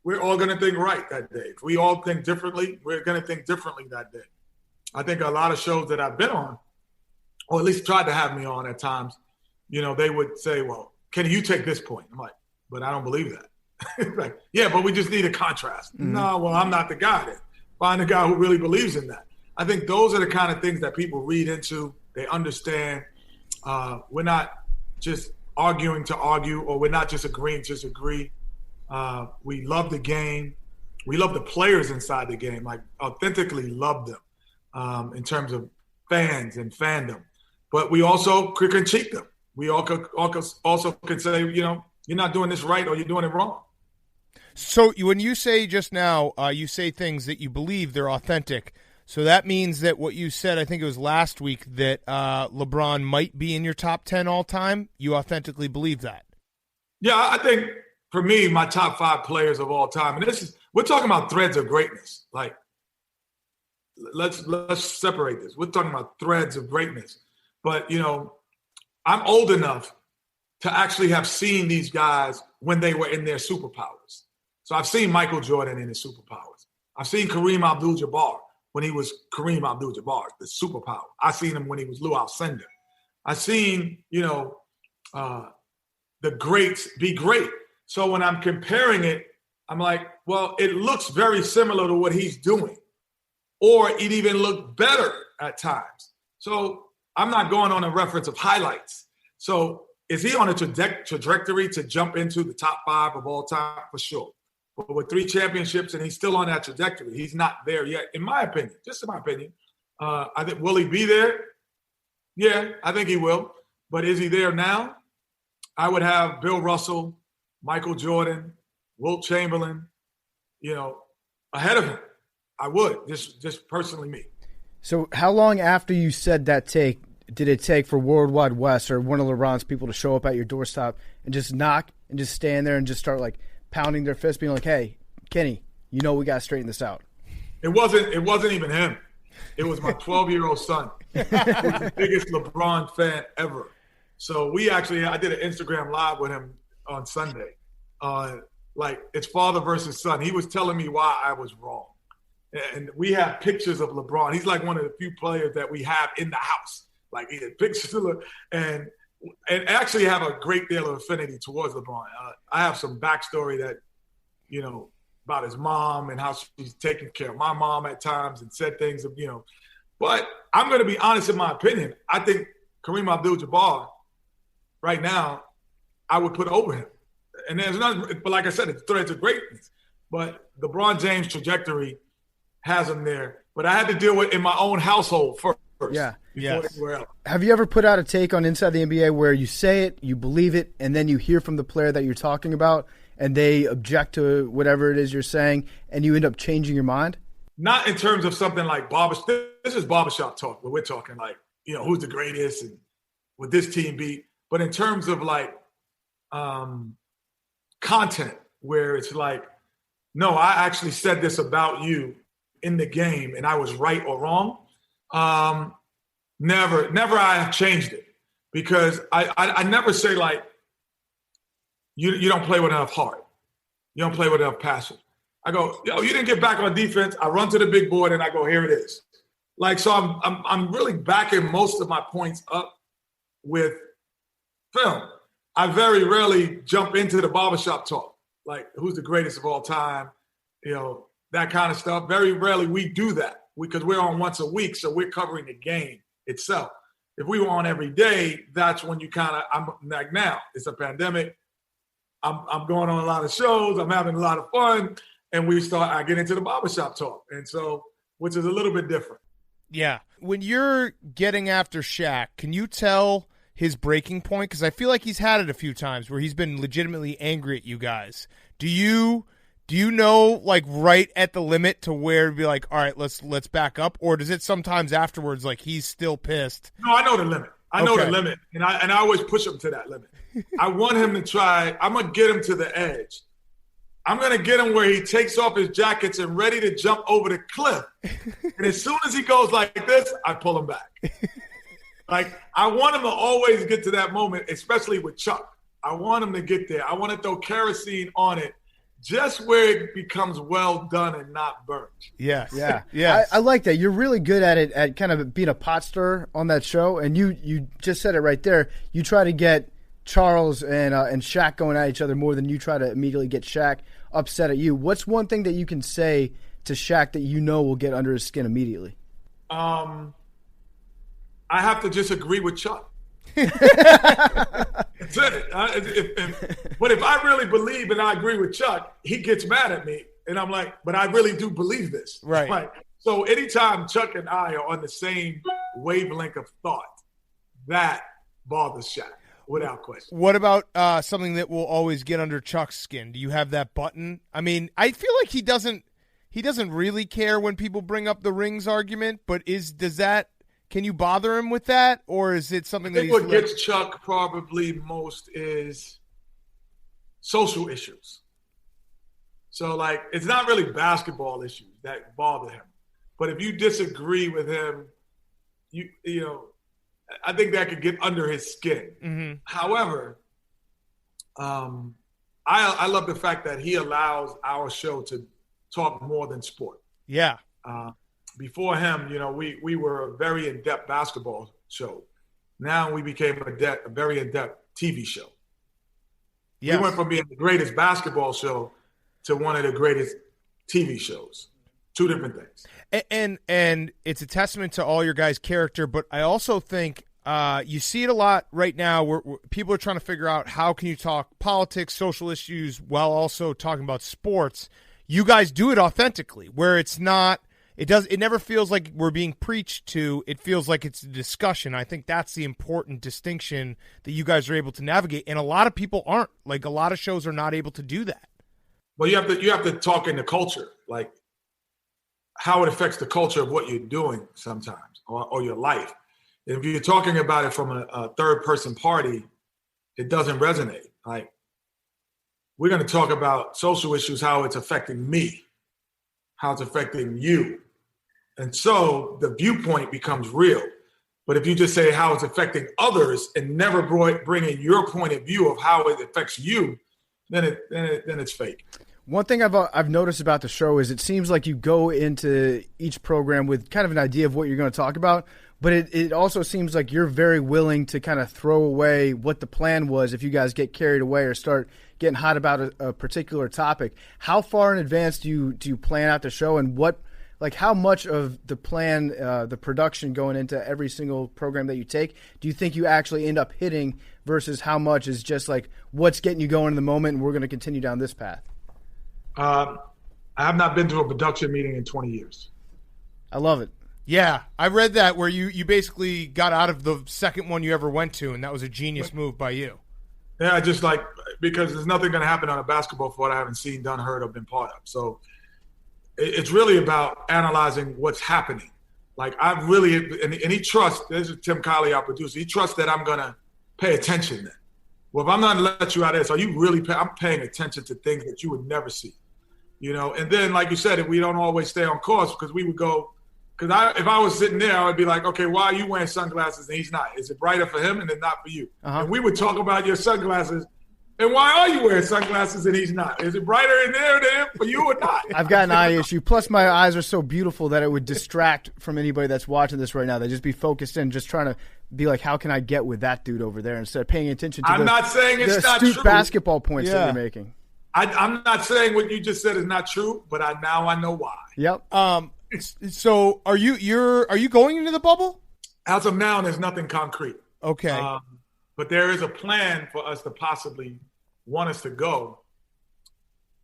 we're all going to think right that day. If we all think differently, we're going to think differently that day. I think a lot of shows that I've been on, or at least tried to have me on at times, they would say, well, can you take this point? I'm like, but I don't believe that. Like, yeah, but we just need a contrast. Mm-hmm. No, well, I'm not the guy then. Find a guy who really believes in that. I think those are the kind of things that people read into. They understand. We're not just arguing to argue, or we're not just agreeing to just agree. We love the game. We love the players inside the game, like authentically love them in terms of fans and fandom. But we also critique them. We also can say, you're not doing this right or you're doing it wrong. So when you say just now, you say things that you believe they're authentic. So that means that what you said, I think it was last week, that LeBron might be in your top 10 all time. You authentically believe that? Yeah, I think for me, my top 5 players of all time, and we're talking about threads of greatness. Like, let's separate this. We're talking about threads of greatness. But, I'm old enough to actually have seen these guys when they were in their superpowers. So I've seen Michael Jordan in his superpowers. I've seen Kareem Abdul-Jabbar when he was Kareem Abdul-Jabbar, the superpower. I've seen him when he was Lou Alcindor. I've seen, the greats be great. So when I'm comparing it, I'm like, well, it looks very similar to what he's doing. Or it even looked better at times. So I'm not going on a reference of highlights. So is he on a trajectory to jump into the top 5 of all time? For sure. But with 3 championships and he's still on that trajectory, he's not there yet, in my opinion, just in my opinion. I think, will he be there? Yeah, I think he will. But is he there now? I would have Bill Russell, Michael Jordan, Wilt Chamberlain, ahead of him. I would, just personally me. So how long after you said that take did it take for Worldwide Wes or one of LeBron's people to show up at your doorstep and just knock and just stand there and just start like pounding their fist, being like, "Hey, Kenny, we got to straighten this out"? It wasn't even him. It was my 12-year-old son. He was the biggest LeBron fan ever. So I did an Instagram live with him on Sunday. Like it's father versus son. He was telling me why I was wrong. And we have pictures of LeBron. He's like one of the few players that we have in the house. Like he had pictures of and actually have a great deal of affinity towards LeBron. I have some backstory that, about his mom and how she's taken care of my mom at times and said things, But I'm going to be honest in my opinion. I think Kareem Abdul-Jabbar right now, I would put over him. And there's nothing, but like I said, it's threads of greatness. But LeBron James' trajectory has him there. But I had to deal with it in my own household first. Yeah. Before anywhere else. Have you ever put out a take on Inside the NBA where you say it, you believe it, and then you hear from the player that you're talking about, and they object to whatever it is you're saying, and you end up changing your mind? Not in terms of something like barbershop. This is barbershop talk, where we're talking like, who's the greatest and would this team beat? But in terms of like content, where it's like, no, I actually said this about you in the game and I was right or wrong. Never I have changed it, because I never say like, you don't play with enough heart. You don't play with enough passion. I go, you didn't get back on defense. I run to the big board and I go, here it is. Like, so I'm really backing most of my points up with film. I very rarely jump into the barbershop talk, like who's the greatest of all time, that kind of stuff. Very rarely we do that because we're on once a week, so we're covering the game itself. If we were on every day, that's when you I'm like, now it's a pandemic. I'm going on a lot of shows. I'm having a lot of fun. And I get into the barbershop talk. And so, which is a little bit different. Yeah. When you're getting after Shaq, can you tell his breaking point? Because I feel like he's had it a few times where he's been legitimately angry at you guys. Do you know, like, right at the limit to where to be like, all right, let's back up? Or does it sometimes afterwards, like, he's still pissed? No, I know the limit. I know the limit. And I always push him to that limit. I want him to try. I'm going to get him to the edge. I'm going to get him where he takes off his jackets and ready to jump over the cliff. And as soon as he goes like this, I pull him back. Like, I want him to always get to that moment, especially with Chuck. I want him to get there. I want to throw kerosene on it just where it becomes well done and not burnt. Yes. Yeah. Yes. I like that. You're really good at it, at kind of being a pot stirrer on that show. And you just said it right there. You try to get Charles and Shaq going at each other more than you try to immediately get Shaq upset at you. What's one thing that you can say to Shaq that will get under his skin immediately? I have to just agree with Chuck. That's it. But if I really believe and I agree with Chuck, he gets mad at me. And I'm like, but I really do believe this. Right. So anytime Chuck and I are on the same wavelength of thought, that bothers Shaq. Without question. What about something that will always get under Chuck's skin? Do you have that button? I mean, I feel like he doesn't really care when people bring up the rings argument, but can you bother him with that, or is it something I think what gets Chuck probably most is social issues. So, like, it's not really basketball issues that bother him, but if you disagree with him, I think that could get under his skin. Mm-hmm. However, I love the fact that he allows our show to talk more than sport. Yeah. Before him, we were a very in-depth basketball show. Now we became a very in-depth TV show. Yes. We went from being the greatest basketball show to one of the greatest TV shows. Two different things. And it's a testament to all your guys' character, but I also think you see it a lot right now where people are trying to figure out how can you talk politics, social issues, while also talking about sports. You guys do it authentically, where it never feels like we're being preached to. It feels like it's a discussion. I think that's the important distinction that you guys are able to navigate, and a lot of people aren't. Like, a lot of shows are not able to do that. Well, you have to talk in the culture, like how it affects the culture of what you're doing sometimes, or your life. If you're talking about it from a third-person party, it doesn't resonate. Like, we're going to talk about social issues, how it's affecting me, how it's affecting you. And so the viewpoint becomes real. But if you just say how it's affecting others and never bring in your point of view of how it affects you, then it's fake. One thing I've noticed about the show is it seems like you go into each program with kind of an idea of what you're going to talk about, but it also seems like you're very willing to kind of throw away what the plan was if you guys get carried away or start getting hot about a particular topic. How far in advance do you plan out the show, and how much of the plan, the production going into every single program that you take, do you think you actually end up hitting versus how much is just like what's getting you going in the moment and we're going to continue down this path? I have not been to a production meeting in 20 years. I love it. Yeah, I read that where you basically got out of the second one you ever went to, and that was a genius move by you. Yeah, just like because there's nothing going to happen on a basketball court I haven't seen, done, heard, or been part of. So it's really about analyzing what's happening. Like I've really, and he trusts, this is Tim Colley, our producer, he trusts that I'm going to pay attention then. Well, if I'm not going to let you out of this, are you really I'm paying attention to things that you would never see. And then, like you said, if we don't always stay on course, because we would go, if I was sitting there, I would be like, okay, why are you wearing sunglasses and he's not? Is it brighter for him and then not for you? Uh-huh. And we would talk about your sunglasses, and why are you wearing sunglasses and he's not? Is it brighter in there than him for you or not? I've got an eye issue. Plus, my eyes are so beautiful that it would distract from anybody that's watching this right now. They'd just be focused in, just trying to be like, how can I get with that dude over there instead of paying attention to not saying it's the not astute true. Basketball points that you're making. I'm not saying what you just said is not true, but I know why. Yep. So are you going into the bubble? As of now, there's nothing concrete. Okay. But there is a plan for us to possibly want us to go.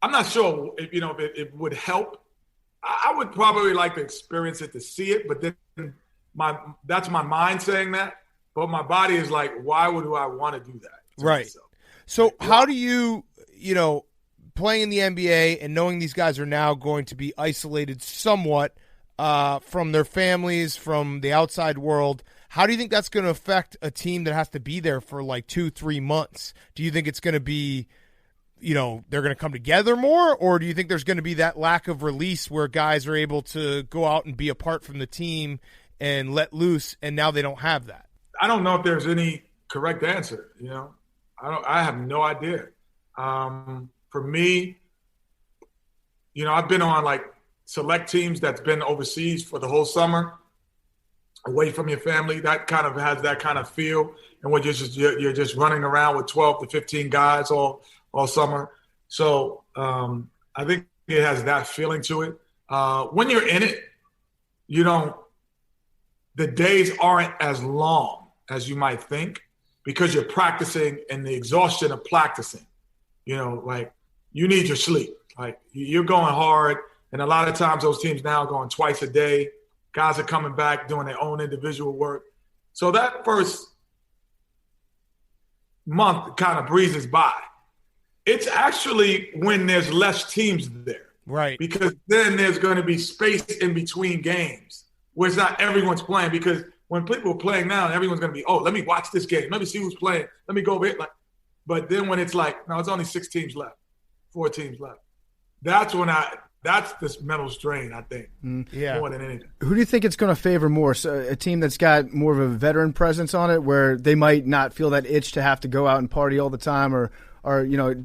I'm not sure if it would help. I would probably like to experience it to see it, but then that's my mind saying that. But my body is like, why would I want to do that? Right. Myself? So how do you playing in the NBA and knowing these guys are now going to be isolated somewhat from their families, from the outside world, how do you think that's going to affect a team that has to be there for like 2-3 months? Do you think it's going to be, they're going to come together more, or do you think there's going to be that lack of release where guys are able to go out and be apart from the team and let loose, and now they don't have that? I don't know if there's any correct answer. I have no idea. For me, I've been on like select teams that's been overseas for the whole summer, away from your family. That kind of has that kind of feel, and when you're just running around with 12 to 15 guys all summer. So I think it has that feeling to it. When you're in it, the days aren't as long as you might think because you're practicing and the exhaustion of practicing. Like you need your sleep. Like you're going hard, and a lot of times those teams now are going twice a day. Guys are coming back doing their own individual work. So that first month kind of breezes by. It's actually when there's less teams there. Right. Because then there's going to be space in between games where it's not everyone's playing. Because when people are playing now, everyone's going to be, let me watch this game. Let me see who's playing. Let me go over here. But then when it's like, no, it's only 6 teams left, 4 teams left. That's this mental strain, I think, more than anything. Who do you think it's going to favor more? So a team that's got more of a veteran presence on it where they might not feel that itch to have to go out and party all the time or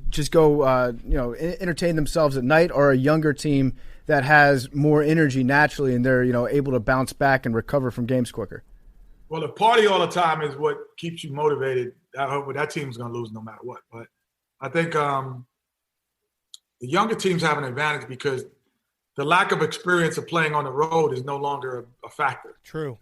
just go, entertain themselves at night, or a younger team that has more energy naturally and they're, able to bounce back and recover from games quicker? Well, the party all the time is what keeps you motivated. I hope that team's going to lose no matter what. But I think the younger teams have an advantage because the lack of experience of playing on the road is no longer a factor. True.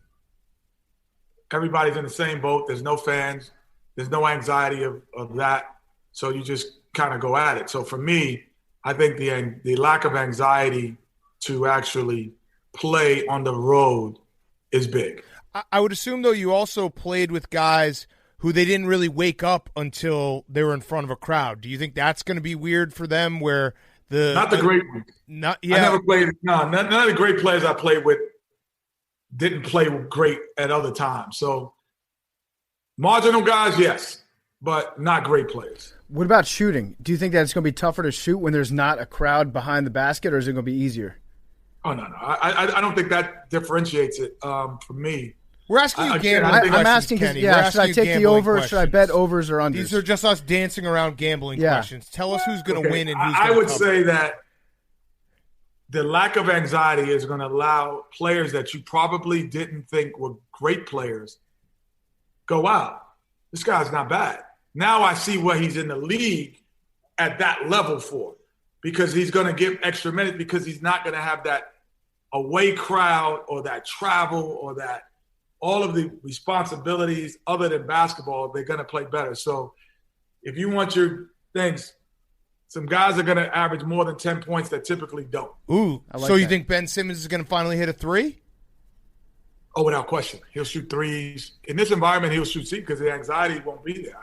Everybody's in the same boat. There's no fans. There's no anxiety of that. So you just kind of go at it. So for me, I think the lack of anxiety to actually play on the road is big. I would assume, though, you also played with guys who they didn't really wake up until they were in front of a crowd. Do you think that's going to be weird for them where not the great ones. I never played – none of the great players I played with didn't play great at other times. So marginal guys, yes, but not great players. What about shooting? Do you think that it's going to be tougher to shoot when there's not a crowd behind the basket, or is it going to be easier? Oh, no. I don't think that differentiates it for me. We're asking you gambling I'm questions, asking, Kenny. yeah, We're should I asking you take the gambling over or should I questions. bet overs or unders? These are just us dancing around gambling questions. Tell us who's going to win and who's going to I would say that the lack of anxiety is going to allow players that you probably didn't think were great players go out. This guy's not bad. Now I see what he's in the league at that level for, because he's going to get extra minutes, because he's not going to have that away crowd or that travel or that all of the responsibilities other than basketball. They're going to play better. So if you want your things, some guys are going to average more than 10 points that typically don't. Ooh, like so you that. think Ben Simmons is going to finally hit a three? Oh, without question. He'll shoot threes. In this environment, he'll shoot because the anxiety won't be there.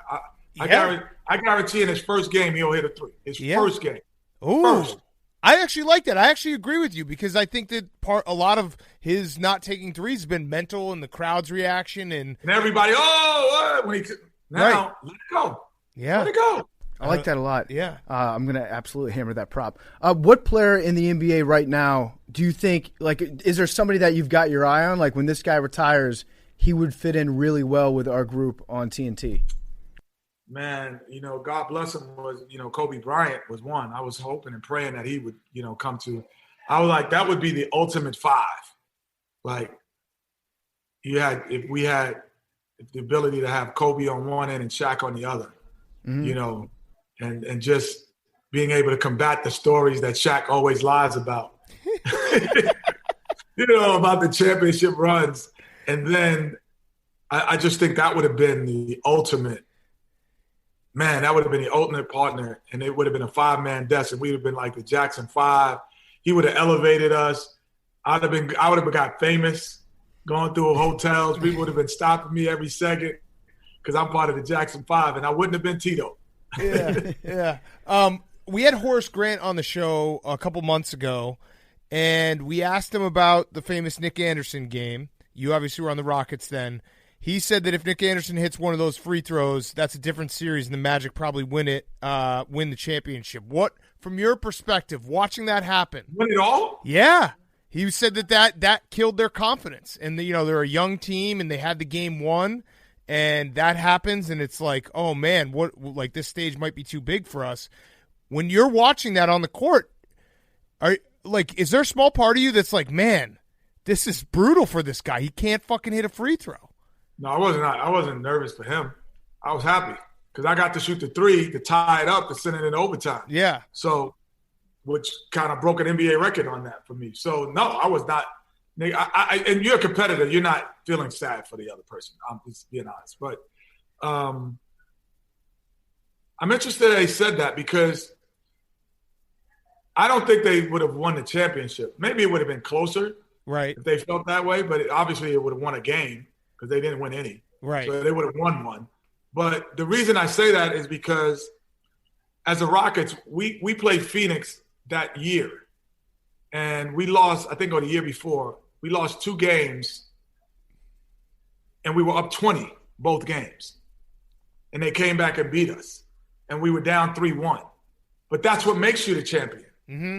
I guarantee in his first game, he'll hit a three. His first game. Ooh. First. I actually like that. I actually agree with you, because I think that a lot of his not taking threes has been mental and the crowd's reaction and everybody, when he now let it go. Yeah. Let it go. I like that a lot. Yeah. I'm going to absolutely hammer that prop. What player in the NBA right now do you think, like, is there somebody that you've got your eye on? Like, when this guy retires, he would fit in really well with our group on TNT. Man, God bless him, was, Kobe Bryant was one. I was hoping and praying that he would, come to. I was like, that would be the ultimate five. Like, if we had the ability to have Kobe on one end and Shaq on the other, and just being able to combat the stories that Shaq always lies about, about the championship runs. And then I just think that would have been the ultimate. Man, that would have been the ultimate partner, and it would have been a five-man desk, and we would have been like the Jackson Five. He would have elevated us. I would have got famous, going through hotels. People would have been stopping me every second because I'm part of the Jackson Five, and I wouldn't have been Tito. Yeah. We had Horace Grant on the show a couple months ago, and we asked him about the famous Nick Anderson game. You obviously were on the Rockets then. He said that if Nick Anderson hits one of those free throws, that's a different series, and the Magic probably win the championship. What, from your perspective, watching that happen? Win it all? Yeah. He said that killed their confidence. And, they're a young team, and they had the game won, and that happens, and it's like, oh, man, this stage might be too big for us. When you're watching that on the court, is there a small part of you that's like, man, this is brutal for this guy. He can't fucking hit a free throw. No, I wasn't nervous for him. I was happy because I got to shoot the three to tie it up to send it in overtime. Yeah. So, which kind of broke an NBA record on that for me. So, no, I was not. And you're a competitor. You're not feeling sad for the other person. I'm just being honest. But I'm interested that they said that because I don't think they would have won the championship. Maybe it would have been closer, right, if they felt that way. But obviously it would have won a game. Because they didn't win any. Right. So they would have won one. But the reason I say that is because as the Rockets, we played Phoenix that year. And we lost, I think, the year before, we lost 2 games. And we were up 20 both games. And they came back and beat us. And we were down 3-1. But that's what makes you the champion,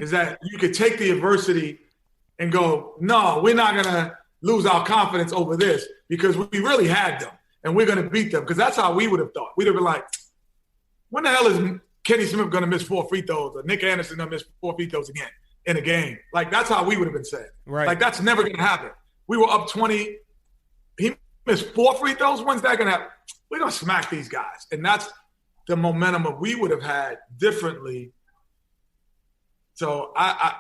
is that you could take the adversity and go, no, we're not going to lose our confidence over this because we really had them and we're going to beat them, because that's how we would have thought. We'd have been like, when the hell is Kenny Smith going to miss 4 free throws or Nick Anderson going to miss 4 free throws again in a game? Like, that's how we would have been saying. Right. Like, that's never going to happen. We were up 20. He missed 4 free throws. When's that going to happen? We're going to smack these guys. And that's the momentum that we would have had differently. So I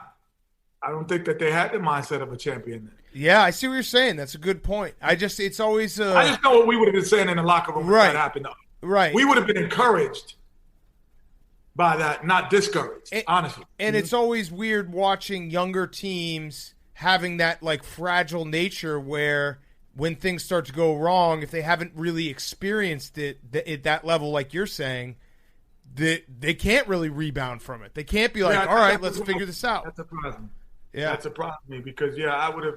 don't think that they had the mindset of a champion. Yeah, I see what you're saying. That's a good point. It's always. I just know what we would have been saying in the locker room if that happened. Right. We would have been encouraged by that, not discouraged, honestly. And it's always weird watching younger teams having that like fragile nature where when things start to go wrong, if they haven't really experienced it at that level, like you're saying, they can't really rebound from it. They can't be like, all right, let's figure this out. That surprised me. Yeah, that surprised me because I would have.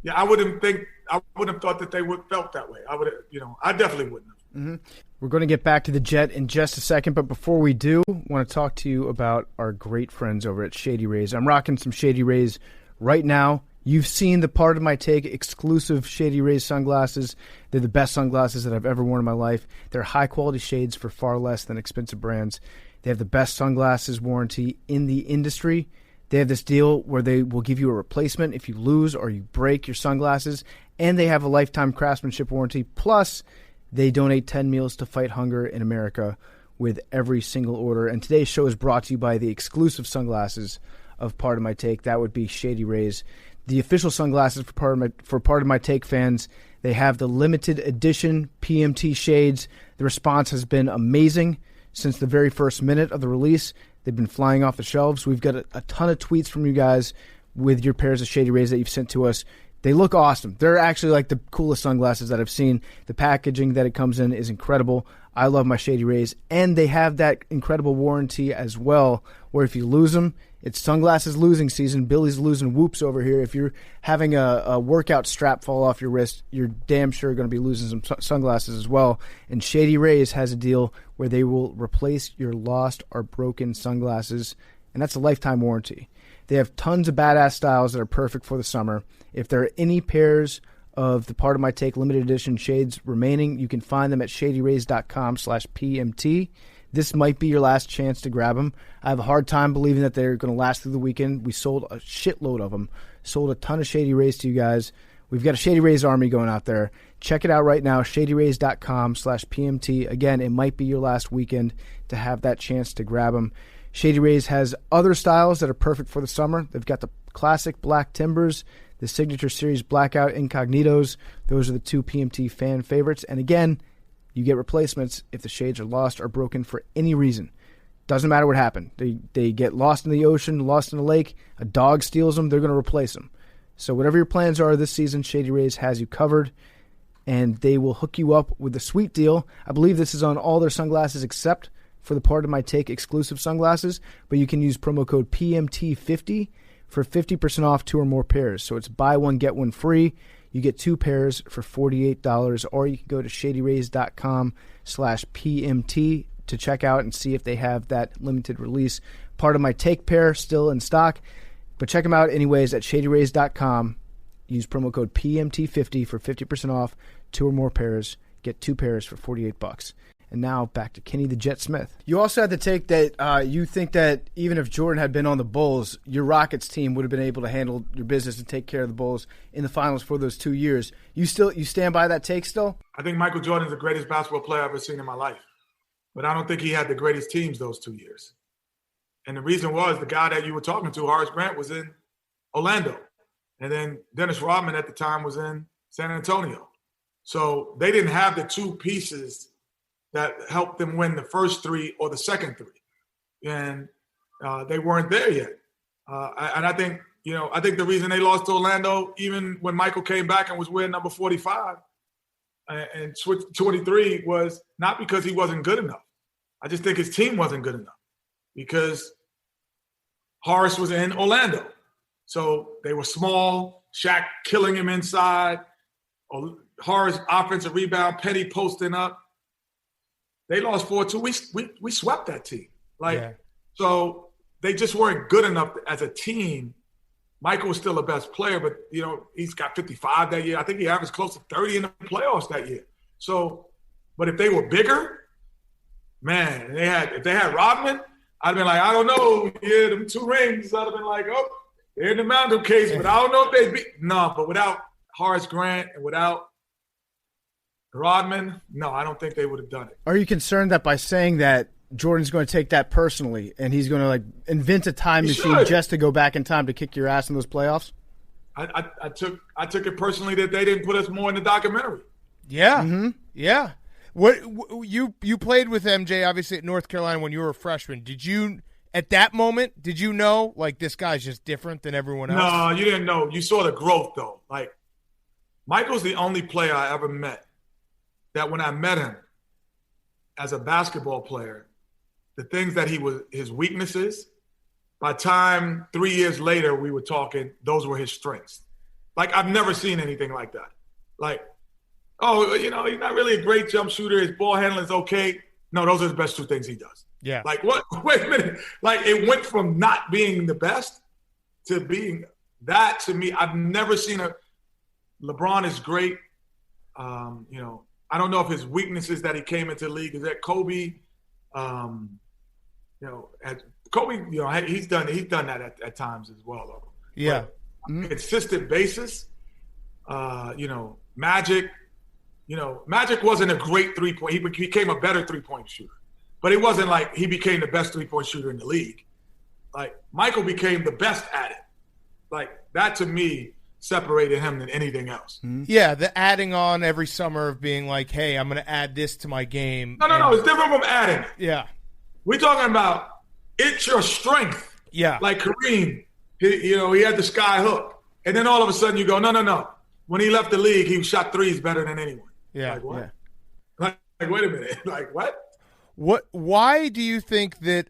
Yeah, I wouldn't have thought that they would felt that way. I would have, I definitely wouldn't have. Mm-hmm. We're going to get back to the Jet in just a second, but before we do, I want to talk to you about our great friends over at Shady Rays. I'm rocking some Shady Rays right now. You've seen the Part of My Take exclusive Shady Rays sunglasses. They're the best sunglasses that I've ever worn in my life. They're high-quality shades for far less than expensive brands. They have the best sunglasses warranty in the industry. They have this deal where they will give you a replacement if you lose or you break your sunglasses, and they have a lifetime craftsmanship warranty. Plus, they donate 10 meals to fight hunger in America with every single order. And today's show is brought to you by the exclusive sunglasses of Part of My Take. That would be Shady Rays. The official sunglasses for Part of My Take fans. They have the limited edition PMT shades. The response has been amazing since the very first minute of the release. They've been flying off the shelves. We've got a ton of tweets from you guys with your pairs of Shady Rays that you've sent to us. They look awesome. They're actually like the coolest sunglasses that I've seen. The packaging that it comes in is incredible. I love my Shady Rays. And they have that incredible warranty as well, where if you lose them, it's sunglasses losing season. Billy's losing whoops over here. If you're having a workout strap fall off your wrist, you're damn sure going to be losing some sunglasses as well. And Shady Rays has a deal where they will replace your lost or broken sunglasses, and that's a lifetime warranty. They have tons of badass styles that are perfect for the summer. If there are any pairs of the Part of My Take limited edition shades remaining, you can find them at shadyrays.com/PMT. This might be your last chance to grab them. I have a hard time believing that they're going to last through the weekend. We sold a shitload of them. Sold a ton of Shady Rays to you guys. We've got a Shady Rays army going out there. Check it out right now, shadyrays.com/PMT. Again, it might be your last weekend to have that chance to grab them. Shady Rays has other styles that are perfect for the summer. They've got the classic black Timbers, the Signature Series Blackout Incognitos. Those are the two PMT fan favorites. And again, you get replacements if the shades are lost or broken for any reason. Doesn't matter what happened. They get lost in the ocean, lost in a lake, a dog steals them, they're going to replace them. So whatever your plans are this season, Shady Rays has you covered, and they will hook you up with a sweet deal. I believe this is on all their sunglasses except for the Part of My Take exclusive sunglasses, but you can use promo code PMT50 for 50% off 2 or more pairs. So it's buy one, get one free. You get 2 pairs for $48, or you can go to shadyrays.com/PMT to check out and see if they have that limited release Part of My Take pair still in stock. But check them out anyways at shadyrays.com. Use promo code PMT50 for 50% off 2 or more pairs. Get 2 pairs for $48. And now back to Kenny the Jet Smith. You also had the take that you think that even if Jordan had been on the Bulls, your Rockets team would have been able to handle your business and take care of the Bulls in the finals for those 2 years. You stand by that take still? I think Michael Jordan is the greatest basketball player I've ever seen in my life. But I don't think he had the greatest teams those 2 years. And the reason was the guy that you were talking to, Horace Grant, was in Orlando. And then Dennis Rodman at the time was in San Antonio. So they didn't have the 2 pieces that helped them win the first 3 or the second 3. And they weren't there yet. And I think the reason they lost to Orlando, even when Michael came back and was wearing number 45 and switched to 23, was not because he wasn't good enough. I just think his team wasn't good enough because Horace was in Orlando. So they were small, Shaq killing him inside, Horace offensive rebound, Petty posting up. They lost 4-2. We swept that team. So they just weren't good enough as a team. Michael was still the best player, but he's got 55 that year. I think he averaged close to 30 in the playoffs that year. So, but if they were bigger, man, if they had Rodman, I'd have been like, I don't know, them 2 rings. I'd have been like, oh, they're in the Mountain case, but I don't know if they'd be. No, but without Horace Grant and without Rodman, no, I don't think they would have done it. Are you concerned that by saying that Jordan's going to take that personally and he's going to invent a time machine just to go back in time to kick your ass in those playoffs? I took it personally that they didn't put us more in the documentary. Yeah, yeah. What you played with MJ obviously at North Carolina when you were a freshman. Did you at that moment know this guy's just different than everyone else? No, you didn't know. You saw the growth though. Michael's the only player I ever met that when I met him as a basketball player, the things that his weaknesses, by time 3 years later we were talking, those were his strengths. I've never seen anything like that. He's not really a great jump shooter. His ball handling is okay. No, those are the best 2 things he does. Yeah. What? Wait a minute. It went from not being the best to being that to me, I've never seen LeBron is great. You know, I don't know if his weaknesses that he came into the league is that Kobe. You know, Kobe, you know, he's done that at times as well, though. Yeah. But on a consistent basis, you know, Magic wasn't a great 3-point. He became a better 3-point shooter, but it wasn't like he became the best 3-point shooter in the league. Like Michael became the best at it. Like that to me separated him than anything else. Yeah, the adding on every summer of being like, hey, I'm going to add this to my game. No, it's different from adding. Yeah. We're talking about it's your strength. Yeah. Like Kareem, he had the sky hook. And then all of a sudden you go, no. When he left the league, he shot threes better than anyone. Yeah. Like what? Yeah. Like wait a minute. Like what? Why do you think that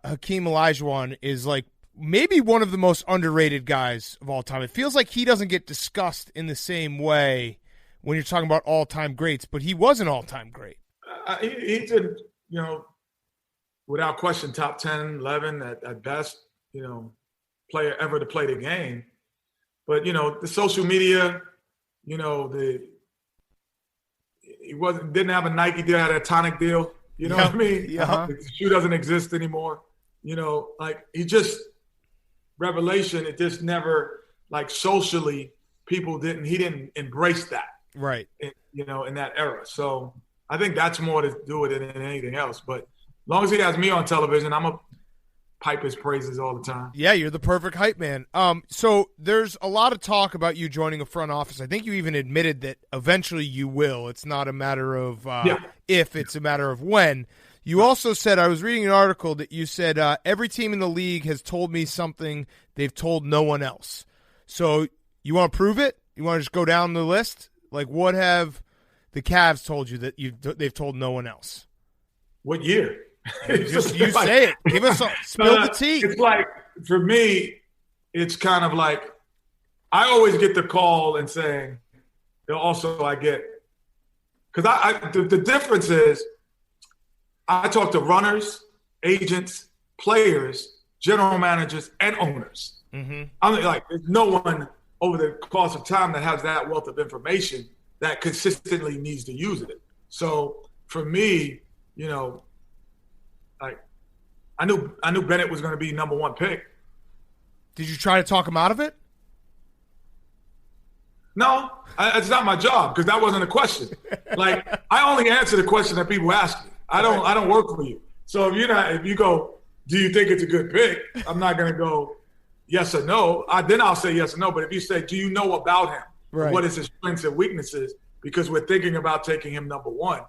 Hakeem Olajuwon is like maybe one of the most underrated guys of all time? It feels like he doesn't get discussed in the same way when you're talking about all-time greats, but he was an all-time great. He did, you know, without question, top 10, 11 at best, you know, player ever to play the game. But, you know, the social media, you know, he didn't have a Nike deal, had a Tonic deal. You know what I mean? Yeah. The shoe doesn't exist anymore. You know, like he just revelation. It just never like socially he didn't embrace that. Right. You know, in that era. So I think that's more to do with it than anything else. But as long as he has me on television, I'm a pipe his praises all the time. Yeah, you're the perfect hype man. So there's a lot of talk about you joining a front office. I think you even admitted that eventually you will. It's not a matter of if, it's a matter of when. You also said, I was reading an article that you said, every team in the league has told me something they've told no one else. So you want to prove it? You want to just go down the list? Like, what have the Cavs told you that they've told no one else? What year? Just you like, say it. Give us spill the tea. It's like, for me, it's kind of like I always get the call and saying, also I get – because the difference is I talk to runners, agents, players, general managers, and owners. Mm-hmm. I'm like, there's no one over the course of time that has that wealth of information that consistently needs to use it. So for me, you know, like I knew Bennett was going to be number one pick. Did you try to talk him out of it? No, it's not my job because that wasn't a question. Like I only answer the question that people ask me. I don't work for you. So if you go, do you think it's a good pick? I'm not going to go yes or no. Then I'll say yes or no. But if you say, do you know about him? Right. What is his strengths and weaknesses? Because we're thinking about taking him number one.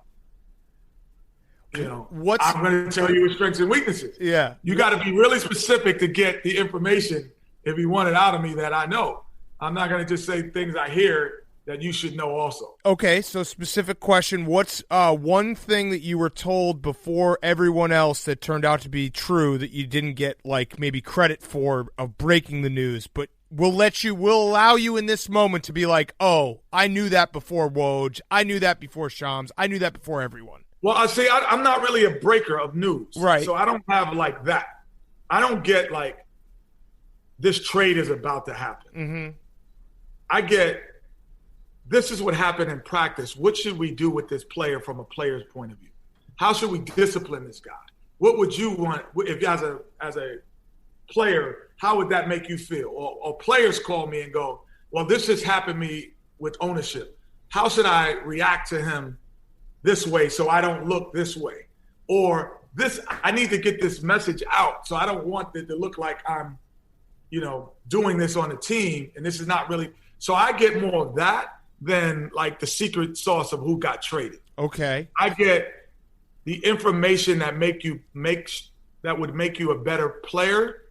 You know, I'm going to tell you his strengths and weaknesses. Yeah. You got to be really specific to get the information if you want it out of me that I know. I'm not going to just say things I hear that you should know also. Okay, so specific question. What's one thing that you were told before everyone else that turned out to be true that you didn't get like maybe credit for of breaking the news, but we'll allow you in this moment to be like, oh, I knew that before Woj. I knew that before Shams. I knew that before everyone. Well, I'm not really a breaker of news. Right. So I don't have like that. I don't get like this trade is about to happen. Mm-hmm. I get this is what happened in practice. What should we do with this player from a player's point of view? How should we discipline this guy? What would you want if as a player, how would that make you feel? Or players call me and go, well, this just happened to me with ownership. How should I react to him this way so I don't look this way? Or I need to get this message out, so I don't want it to look like I'm, doing this on the team, and this is not really. So I get more of that than like the secret sauce of who got traded. Okay. I get the information that would make you a better player,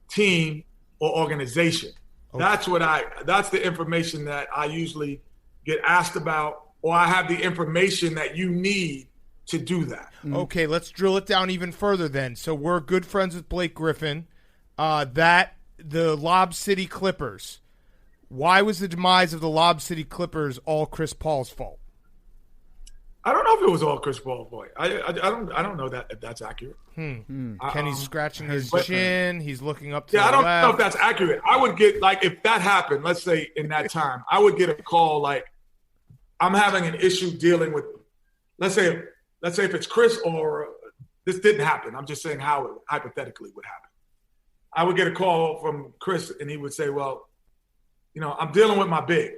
team, or organization. Okay. That's the information that I usually get asked about, or I have the information that you need to do that. Okay, let's drill it down even further then. So we're good friends with Blake Griffin. The Lob City Clippers. Why was the demise of the Lob City Clippers all Chris Paul's fault? I don't know if it was all Chris Paul, boy. I don't know that if that's accurate. Kenny's scratching his chin. He's looking up to Yeah, the I don't left. know if that's accurate. I would get, like, if that happened, let's say in that time, I would get a call like, I'm having an issue dealing with, let's say if it's Chris, or this didn't happen. I'm just saying how it hypothetically would happen. I would get a call from Chris, and he would say, well, I'm dealing with my big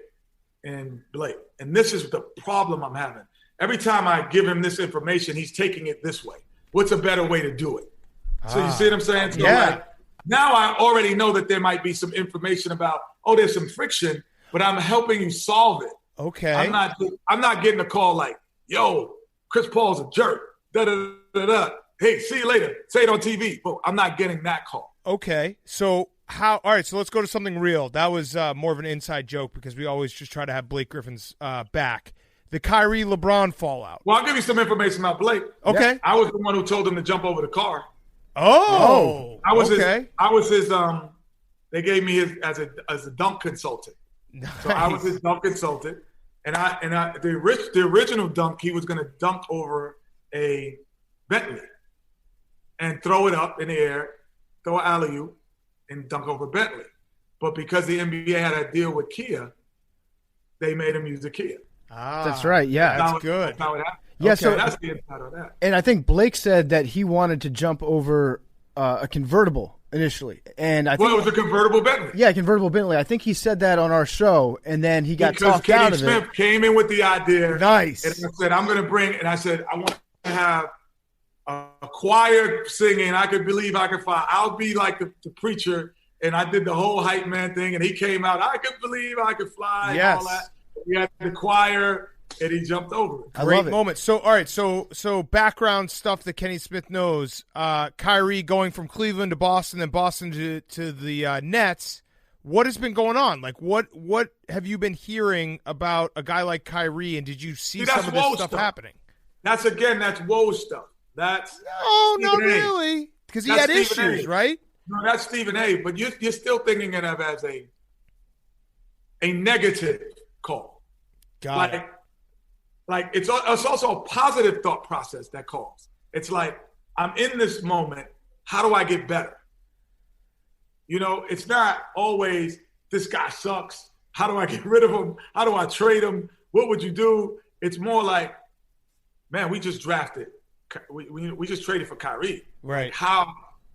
and Blake, and this is the problem I'm having. Every time I give him this information, he's taking it this way. What's a better way to do it? So you see what I'm saying? So like, now I already know that there might be some information about, there's some friction, but I'm helping you solve it. Okay. I'm not getting a call like, yo, Chris Paul's a jerk. Da-da-da-da-da. Hey, see you later. Say it on TV. But I'm not getting that call. Okay. So all right, so let's go to something real. That was more of an inside joke because we always just try to have Blake Griffin's back. The Kyrie LeBron fallout. Well, I'll give you some information about Blake. Okay. Yeah. I was the one who told him to jump over the car. Oh. I was okay. his they gave me his as a dunk consultant. Nice. So I was his dunk consultant. And the original dunk, he was going to dunk over a Bentley and throw it up in the air, throw an alley-oop, and dunk over Bentley. But because the NBA had a deal with Kia, they made him use the Kia. That's right. Yeah, that's good. That's how it happened. Yeah, Okay, so that's the inside of that. And I think Blake said that he wanted to jump over a convertible initially, and I think it was a convertible Bentley. Yeah, convertible Bentley. I think he said that on our show, and then he got talked Kenny out of Smith it. came in with the idea. Nice. And I said, I want to have a choir singing. I could believe I could fly. I'll be like the preacher. And I did the whole hype man thing, and he came out, I could believe I could fly. Yes. And all that. We had the choir, and he jumped over it. Great moment. So, all right, so background stuff that Kenny Smith knows. Kyrie going from Cleveland to Boston, then Boston to the Nets. What has been going on? Like, what have you been hearing about a guy like Kyrie, and did you see some of this stuff happening? That's Woj stuff. That's not really, because he had issues, right? No, that's Stephen A. But you're still thinking of it as a negative call. Got it. Like it's also a positive thought process that calls. It's like, I'm in this moment. How do I get better? It's not always this guy sucks. How do I get rid of him? How do I trade him? What would you do? It's more like, man, we just drafted. We just traded for Kyrie. Right. How,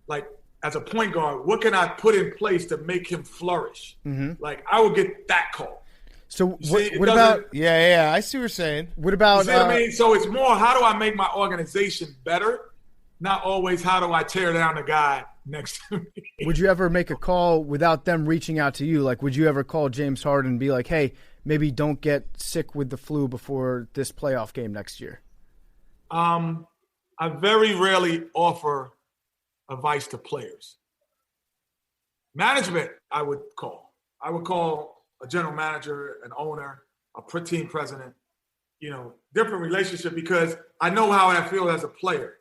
like, as a point guard, what can I put in place to make him flourish? Mm-hmm. Like, I would get that call. So what about? Yeah, I see what you're saying. What about? You see what I mean? So it's more, how do I make my organization better? Not always, how do I tear down the guy next to me? Would you ever make a call without them reaching out to you? Like, would you ever call James Harden and be like, hey, maybe don't get sick with the flu before this playoff game next year? I very rarely offer advice to players. Management, I would call. I would call a general manager, an owner, a team president, different relationship, because I know how I feel as a player.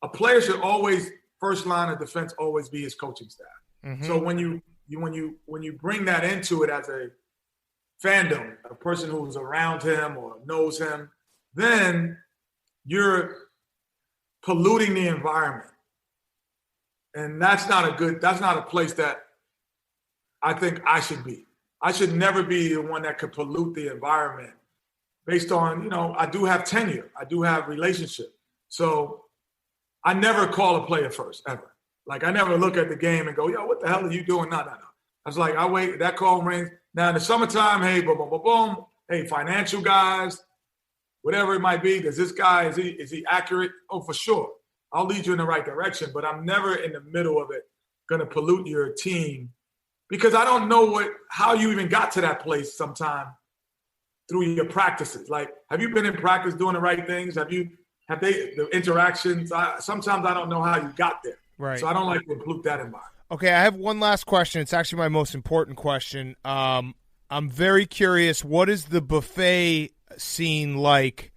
A player should always, first line of defense, always be his coaching staff. Mm-hmm. So when you bring that into it as a fandom, a person who's around him or knows him, then you're polluting the environment. And that's not a place that I think I should be. I should never be the one that could pollute the environment based on, I do have tenure. I do have relationship. So I never call a player first, ever. Like, I never look at the game and go, yo, what the hell are you doing? No. I was like, I wait, that call rings. Now in the summertime, hey, boom, boom, boom, boom. Hey, financial guys, whatever it might be. Does this guy, is he accurate? Oh, for sure. I'll lead you in the right direction, but I'm never in the middle of it going to pollute your team, because I don't know how you even got to that place sometime through your practices. Like, have you been in practice doing the right things? Have they the interactions? Sometimes I don't know how you got there. Right. So I don't like to pollute that environment. Okay, I have one last question. It's actually my most important question. I'm very curious. What is the buffet scene like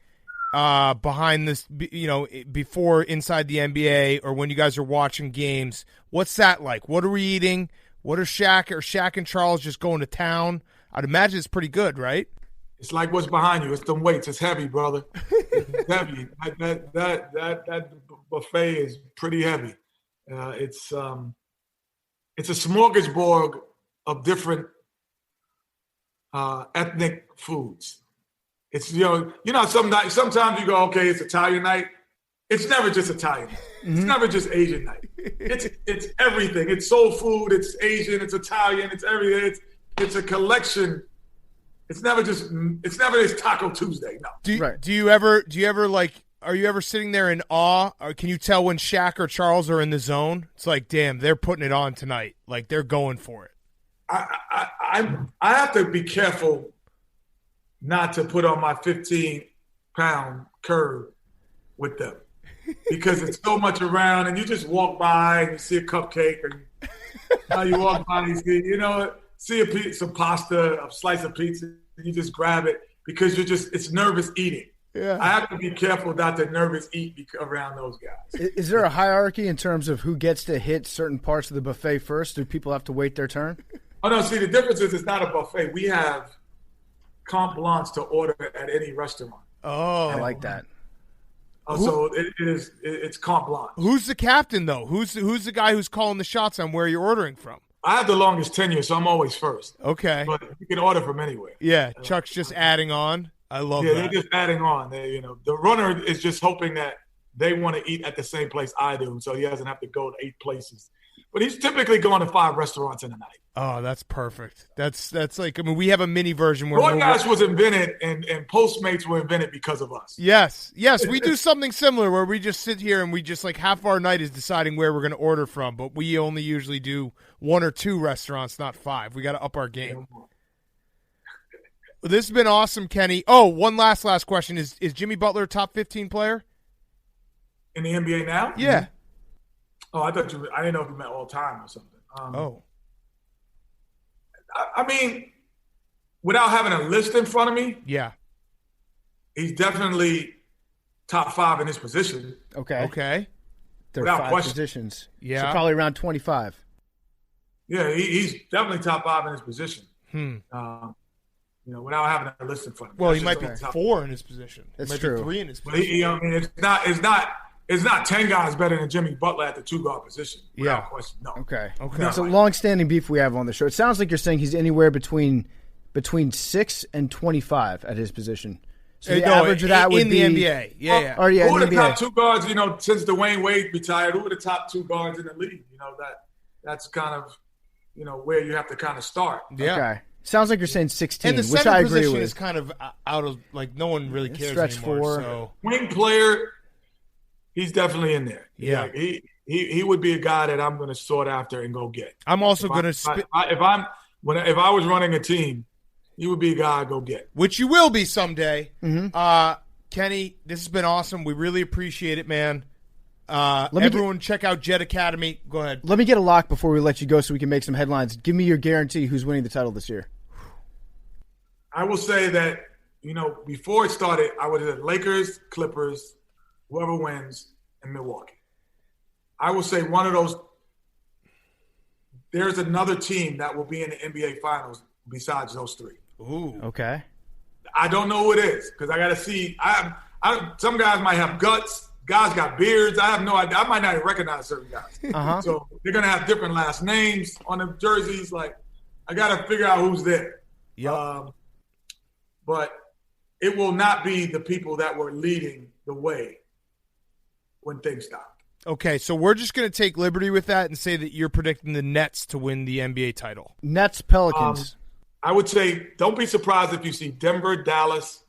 behind this, before inside the NBA, or when you guys are watching games? What's that like? What are we eating? What are Shaq and Charles just going to town? I'd imagine it's pretty good, right? It's like what's behind you. It's them weights. It's heavy, brother. It's heavy. That buffet is pretty heavy. It's a smorgasbord of different ethnic foods. It's sometimes you go, okay, it's Italian night. It's never just Italian. It's never just Asian night. It's everything. It's soul food. It's Asian. It's Italian. It's everything. It's a collection. It's never just Taco Tuesday. No. Do you ever like? Are you ever sitting there in awe, or can you tell when Shaq or Charles are in the zone? It's like, damn, they're putting it on tonight. Like they're going for it. I have to be careful not to put on my 15-pound curve with them because it's so much around, and you just walk by and you see a cupcake, and now you walk by and you see some pasta, a slice of pizza, and you just grab it because it's nervous eating. Yeah. I have to be careful not to nervous eat around those guys. Is there a hierarchy in terms of who gets to hit certain parts of the buffet first? Do people have to wait their turn? Oh, no. See, the difference is it's not a buffet. We have carte blanche to order at any restaurant. Oh. I like that. So it's carte blanche. Who's the captain, though? Who's the guy who's calling the shots on where you're ordering from? I have the longest tenure, so I'm always first. Okay. But you can order from anywhere. Yeah, Chuck's just adding on. I love that. Yeah, they're just adding on. The runner is just hoping that they want to eat at the same place I do, so he doesn't have to go to 8 places. But he's typically going to 5 restaurants in a night. Oh, that's perfect. That's like, I mean, we have a mini version where DoorDash was invented and Postmates were invented because of us. Yes, we do something similar where we just sit here and we just like half our night is deciding where we're going to order from, but we only usually do 1 or 2 restaurants, not 5. We got to up our game. Well, this has been awesome, Kenny. Oh, one last question. Is Jimmy Butler a top 15 player? In the NBA now? Yeah. Oh, I didn't know if you meant all time or something. I mean, without having a list in front of me, yeah, he's definitely top 5 in his position. Okay. There without are 5 question. positions. Yeah. So probably around 25. Yeah, he's definitely top 5 in his position. Without having a list in front of me. Well, he might be 4 in his position. That's might true. Be 3 in his position. I mean, it's not 10 guys better than Jimmy Butler at the 2-guard position. Without question. No. Okay. No, it's a long-standing beef we have on the show. It sounds like you're saying he's anywhere between 6 and 25 at his position. So the average of that would be in the NBA. Yeah. Who are the top 2 guards? Since Dwayne Wade retired, who are the top 2 guards in the league? That's kind of where you have to kind of start. Yeah. Okay. Sounds like you're saying 16, and the which I agree position with. is kind of out of no one really cares stretch anymore. 4. So. Wing player, he's definitely in there. Yeah, he would be a guy that I'm going to sort after and go get. I'm also going to if I was running a team, he would be a guy I go get. Which you will be someday. Mm-hmm. Kenny, this has been awesome. We really appreciate it, man. Everyone check out Jet Academy. Go ahead. Let me get a lock before we let you go so we can make some headlines. Give me your guarantee who's winning the title this year. I will say that, before it started, I would have Lakers, Clippers, whoever wins, and Milwaukee. I will say one of those – there's another team that will be in the NBA Finals besides those 3. Ooh. Okay. I don't know who it is because I got to see – some guys might have guts. Guys got beards. I have no idea. I might not even recognize certain guys. Uh-huh. So they're going to have different last names on the jerseys. Like, I got to figure out who's there. Yep. But it will not be the people that were leading the way when things stopped. Okay, so we're just going to take liberty with that and say that you're predicting the Nets to win the NBA title. Nets, Pelicans. I would say don't be surprised if you see Denver, Dallas,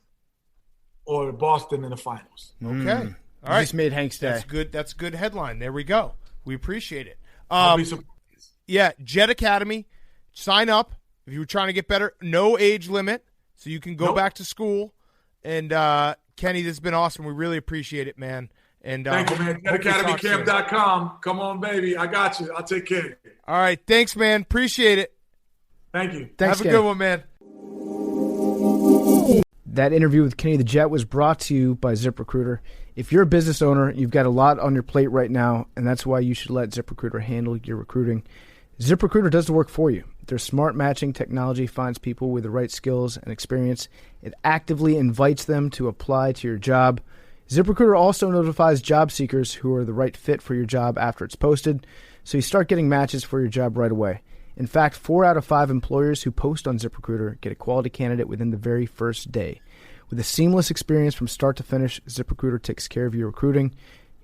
or Boston in the finals. Okay. All right. Just made Hank's day. That's good. That's a good headline. There we go. We appreciate it. Don't be surprised. Yeah, Jet Academy. Sign up if you're trying to get better. No age limit, so you can go back to school. And Kenny, this has been awesome. We really appreciate it, man. And thank you, man. JetAcademyCamp.com. Come on, baby. I got you. I'll take care of you. All right. Thanks, man. Appreciate it. Thank you. Thanks, Have a Kenny. good one, man. That interview with Kenny the Jet was brought to you by ZipRecruiter. If you're a business owner, you've got a lot on your plate right now, and that's why you should let ZipRecruiter handle your recruiting. ZipRecruiter does the work for you. Their smart matching technology finds people with the right skills and experience. It actively invites them to apply to your job. ZipRecruiter also notifies job seekers who are the right fit for your job after it's posted, so you start getting matches for your job right away. In fact, 4 out of 5 employers who post on ZipRecruiter get a quality candidate within the very first day. With a seamless experience from start to finish, ZipRecruiter takes care of your recruiting.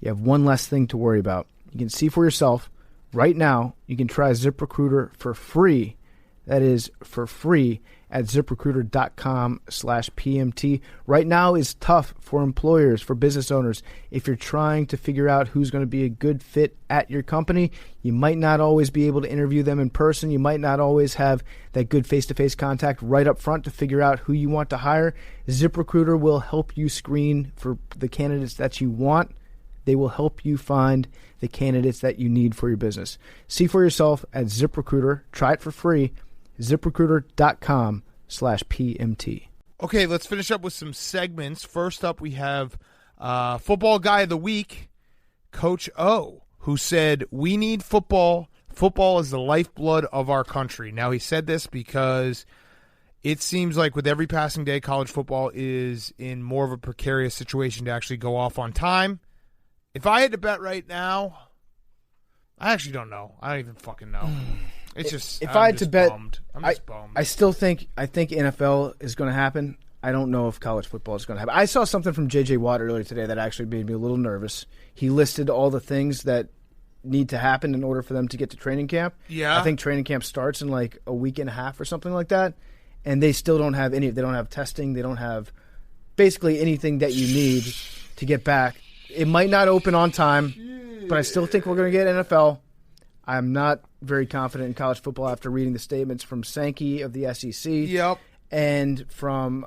You have one less thing to worry about. You can see for yourself. Right now, you can try ZipRecruiter for free. That is for free at ZipRecruiter.com/PMT. Right now is tough for employers, for business owners. If you're trying to figure out who's going to be a good fit at your company, you might not always be able to interview them in person. You might not always have that good face-to-face contact right up front to figure out who you want to hire. ZipRecruiter will help you screen for the candidates that you want. They will help you find the candidates that you need for your business. See for yourself at ZipRecruiter. Try it for free. ZipRecruiter.com/PMT. Okay, let's finish up with some segments. First up, we have Football Guy of the Week, Coach O, who said, "We need football. Football is the lifeblood of our country." Now, he said this because it seems like with every passing day, college football is in more of a precarious situation to actually go off on time. If I had to bet right now, I actually don't know. I don't even fucking know. It's just if I had to bet, bummed. I'm just bummed. I think NFL is going to happen. I don't know if college football is going to happen. I saw something from J.J. Watt earlier today that actually made me a little nervous. He listed all the things that need to happen in order for them to get to training camp. Yeah. I think training camp starts in like a week and a half or something like that, and they still don't have any. They don't have testing. They don't have basically anything that you need to get back. It might not open on time, but I still think we're going to get NFL. I'm not very confident in college football after reading the statements from Sankey of the SEC. Yep. And from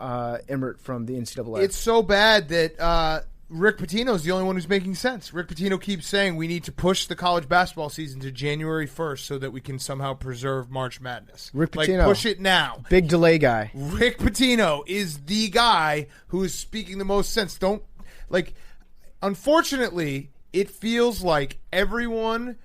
Emmert from the NCAA. It's so bad that Rick Pitino is the only one who's making sense. Rick Pitino keeps saying we need to push the college basketball season to January 1st so that we can somehow preserve March Madness. Rick Pitino. Push it now. Big delay guy. Rick Pitino is the guy who is speaking the most sense. Unfortunately, it feels like everyone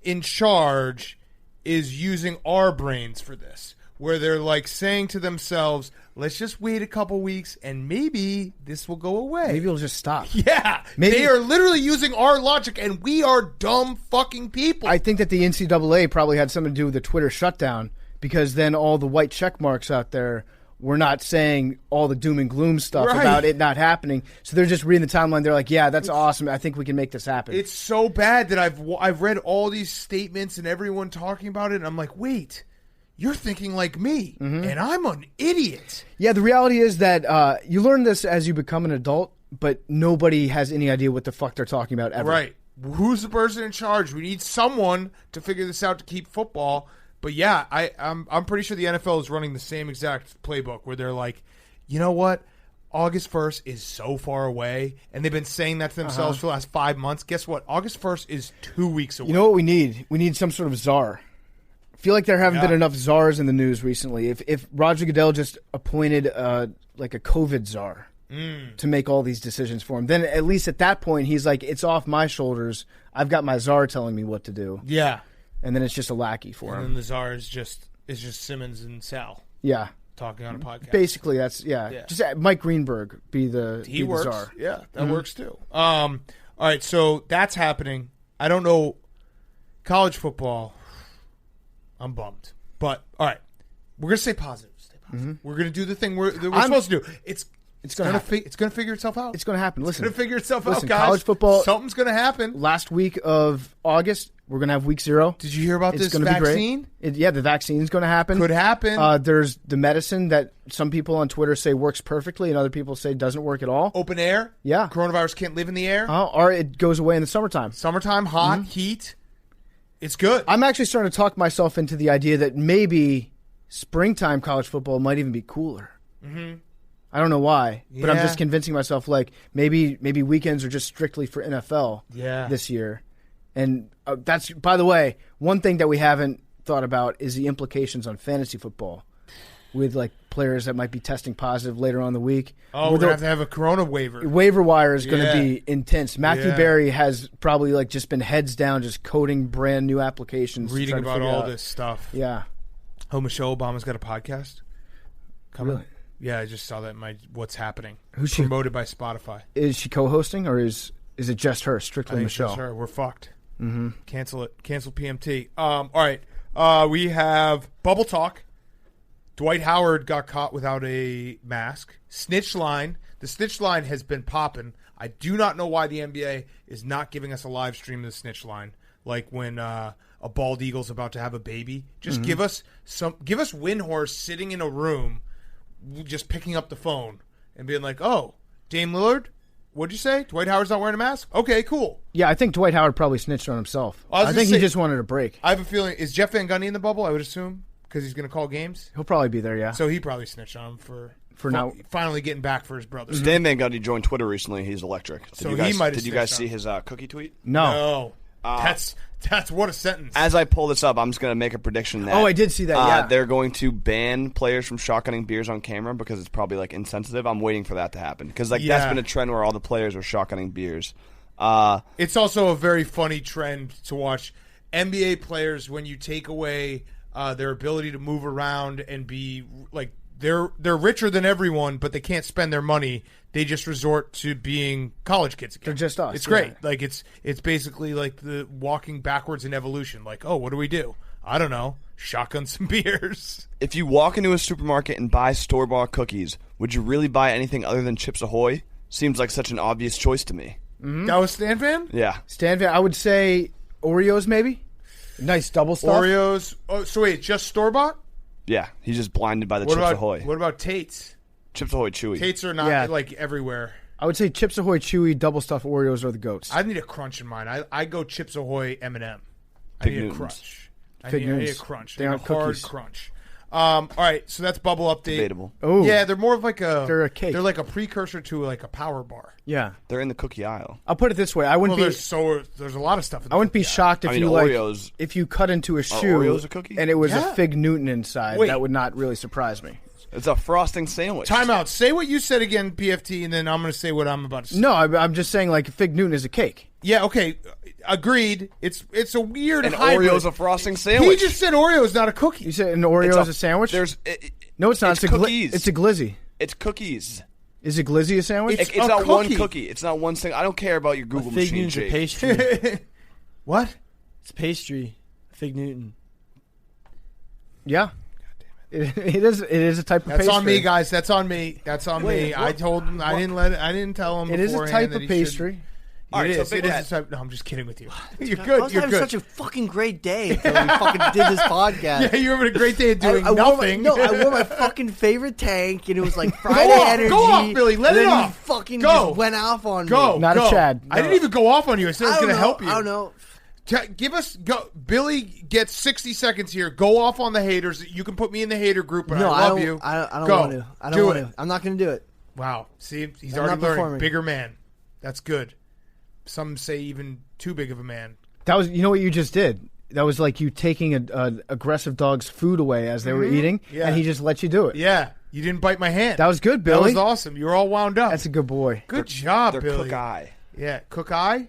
in charge is using our brains for this, where they're like saying to themselves, let's just wait a couple weeks and maybe this will go away. Maybe it'll just stop. Yeah. Maybe. They are literally using our logic, and we are dumb fucking people. I think that the NCAA probably had something to do with the Twitter shutdown, because then all the white check marks out there were not saying all the doom and gloom stuff about it not happening. So they're just reading the timeline. They're like, yeah, that's awesome. I think we can make this happen. It's so bad that I've read all these statements and everyone talking about it, and I'm like, wait, you're thinking like me, and I'm an idiot. Yeah, the reality is that you learn this as you become an adult, but nobody has any idea what the fuck they're talking about ever. Right. Who's the person in charge? We need someone to figure this out to keep football. But yeah, I'm pretty sure the NFL is running the same exact playbook where they're like, you know what? August 1st is so far away, and they've been saying that to themselves for the last 5 months. Guess what? August 1st is 2 weeks away. You know what we need? We need some sort of czar. I feel like there haven't been enough czars in the news recently. If Roger Goodell just appointed like a COVID czar to make all these decisions for him, then at least at that point he's like, it's off my shoulders. I've got my czar telling me what to do. Yeah. And then it's just a lackey for him. And then the czar is just Simmons and Sal. Yeah. Talking on a podcast. Basically, that's, just Mike Greenberg be the czar. Yeah, that works too. All right, so that's happening. I don't know. College football, I'm bummed. But, all right, we're going to stay positive. We're going to do the thing we're supposed to do. It's going to figure itself out. It's going to happen. Listen. It's going to figure itself out, guys. College football. Something's going to happen. Last week of August, we're going to have week 0. Did you hear about this gonna vaccine? Be great. The vaccine's going to happen. Could happen. There's the medicine that some people on Twitter say works perfectly and other people say doesn't work at all. Open air? Yeah. Coronavirus can't live in the air? Or it goes away in the summertime. Summertime, hot, heat. It's good. I'm actually starting to talk myself into the idea that maybe springtime college football might even be cooler. I don't know why, but I'm just convincing myself like maybe weekends are just strictly for NFL this year. And that's, by the way, one thing that we haven't thought about is the implications on fantasy football with like players that might be testing positive later on in the week. Oh, we're going to have a corona waiver. Waiver wire is going to be intense. Matthew Berry has probably like just been heads down just coding brand new applications. Reading about all this stuff. Yeah. Oh, Michelle Obama's got a podcast coming. Really? Yeah, I just saw that in my What's Happening. Who's she? Promoted by Spotify. Is she co-hosting or is it just her? I Strictly think it's Michelle. just her. We're fucked. Mm-hmm. Cancel it. Cancel PMT. All right. We have Bubble Talk. Dwight Howard got caught without a mask. Snitch line. The snitch line has been popping. I do not know why the NBA is not giving us a live stream of the snitch line. Like when a bald eagle's about to have a baby. Just give us Windhorse sitting in a room, just picking up the phone and being like, "Oh, Dame Lillard, what'd you say? Dwight Howard's not wearing a mask? Okay, cool." Yeah, I think Dwight Howard probably snitched on himself. I was I gonna think say- he just wanted a break. I have a feeling, is Jeff Van Gundy in the bubble? I would assume, because he's going to call games. He'll probably be there, yeah. So he probably snitched on him for now. finally getting back for his brother. Stan Van Gundy joined Twitter recently. He's electric. So you he guys, might have did you guys snitched see on his cookie tweet? No. That's what a sentence. As I pull this up, I'm just going to make a prediction that. Oh, I did see that, yeah. They're going to ban players from shotgunning beers on camera because it's probably like insensitive. I'm waiting for that to happen because Yeah. that's been a trend where all the players are shotgunning beers. It's also a very funny trend to watch NBA players when you take away their ability to move around and be like they're richer than everyone, but they can't spend their money. They just resort to being college kids again. They're just us, It's great. yeah. Like it's basically like the walking backwards in evolution. Like, oh, what do we do? I don't know. Shotgun some beers. If you walk into a supermarket and buy store-bought cookies, would you really buy anything other than Chips Ahoy? Seems like such an obvious choice to me. That was Stan Van? Yeah. Stan Van, I would say Oreos maybe. Nice double stuff. Oreos. Oh, so wait, just store bought? Yeah. He's just blinded by the What Chips about Ahoy. what about Tate's? Chips Ahoy Chewy. Tate's are not Yeah. like everywhere. I would say Chips Ahoy Chewy double stuffed Oreos are the goats. I need a crunch in mine. I go Chips Ahoy M&M. I Fig need a Newtons. crunch. I Fig need a Newtons. crunch. They I need aren't a hard cookies. crunch. All right, so that's bubble update. Debatable. Oh, Yeah, they're more of like a. They're a cake. They're like a precursor to like a power bar. yeah. They're in the cookie aisle. I'll put it this way: I Well, wouldn't be. there's a lot of stuff. In I wouldn't be shocked if I mean, you like Oreos- if you cut into a shoe Oreos a cookie? and it was Yeah. a Fig Newton inside. Wait. That would not really surprise me. It's a frosting sandwich. Time out. Say what you said again, PFT, and then I'm going to say what I'm about to say. No, I'm just saying like Fig Newton is a cake. Yeah. Okay. Agreed. It's a weird And hybrid. Oreo's a frosting He sandwich. just said Oreo's not a cookie. You said an Oreo It's is a sandwich? No, it's not. It's a cookies. it's a glizzy. It's cookies. Is a glizzy a sandwich? It's It's a not one cookie. cookie. It's not one thing. I don't care about your Google Fig machine, Newton's a Jake. pastry. What? It's pastry. Fig Newton. yeah. It is. It is a type of That's pastry. on me, guys. That's on me. That's on me. I told him. I didn't tell him. It is a beforehand type that of he pastry. All right, It so is. Big It is Cat. a type. No, I'm just kidding with you. You're I good. was You're having good. such a fucking great day until we fucking did this podcast. Yeah, you're having a great day doing I wore nothing. I wore my fucking favorite tank, and it was like Friday off, energy. go off, Billy, let and it then off. He fucking Go. just went off on Go. me. Not a go. Chad. I didn't even go off on you. I said I was going to help you. I don't know. Give us go. Billy gets 60 seconds here. Go off on the haters. You can put me in the hater group, and No, I I love don't. you. I don't Go. want to. I don't Do want it. to. I'm not going to do it. Wow. See, he's I'm already not learning. performing. Bigger man. That's good. Some say even too big of a man. That was. You know what you just did? That was like you taking a aggressive dog's food away as they were eating, Yeah. and he just let you do it. Yeah, you didn't bite my hand. That was good, That Billy. was awesome. You were all wound up. That's a good boy. good job, They're Billy. cook eye. Yeah, cook eye.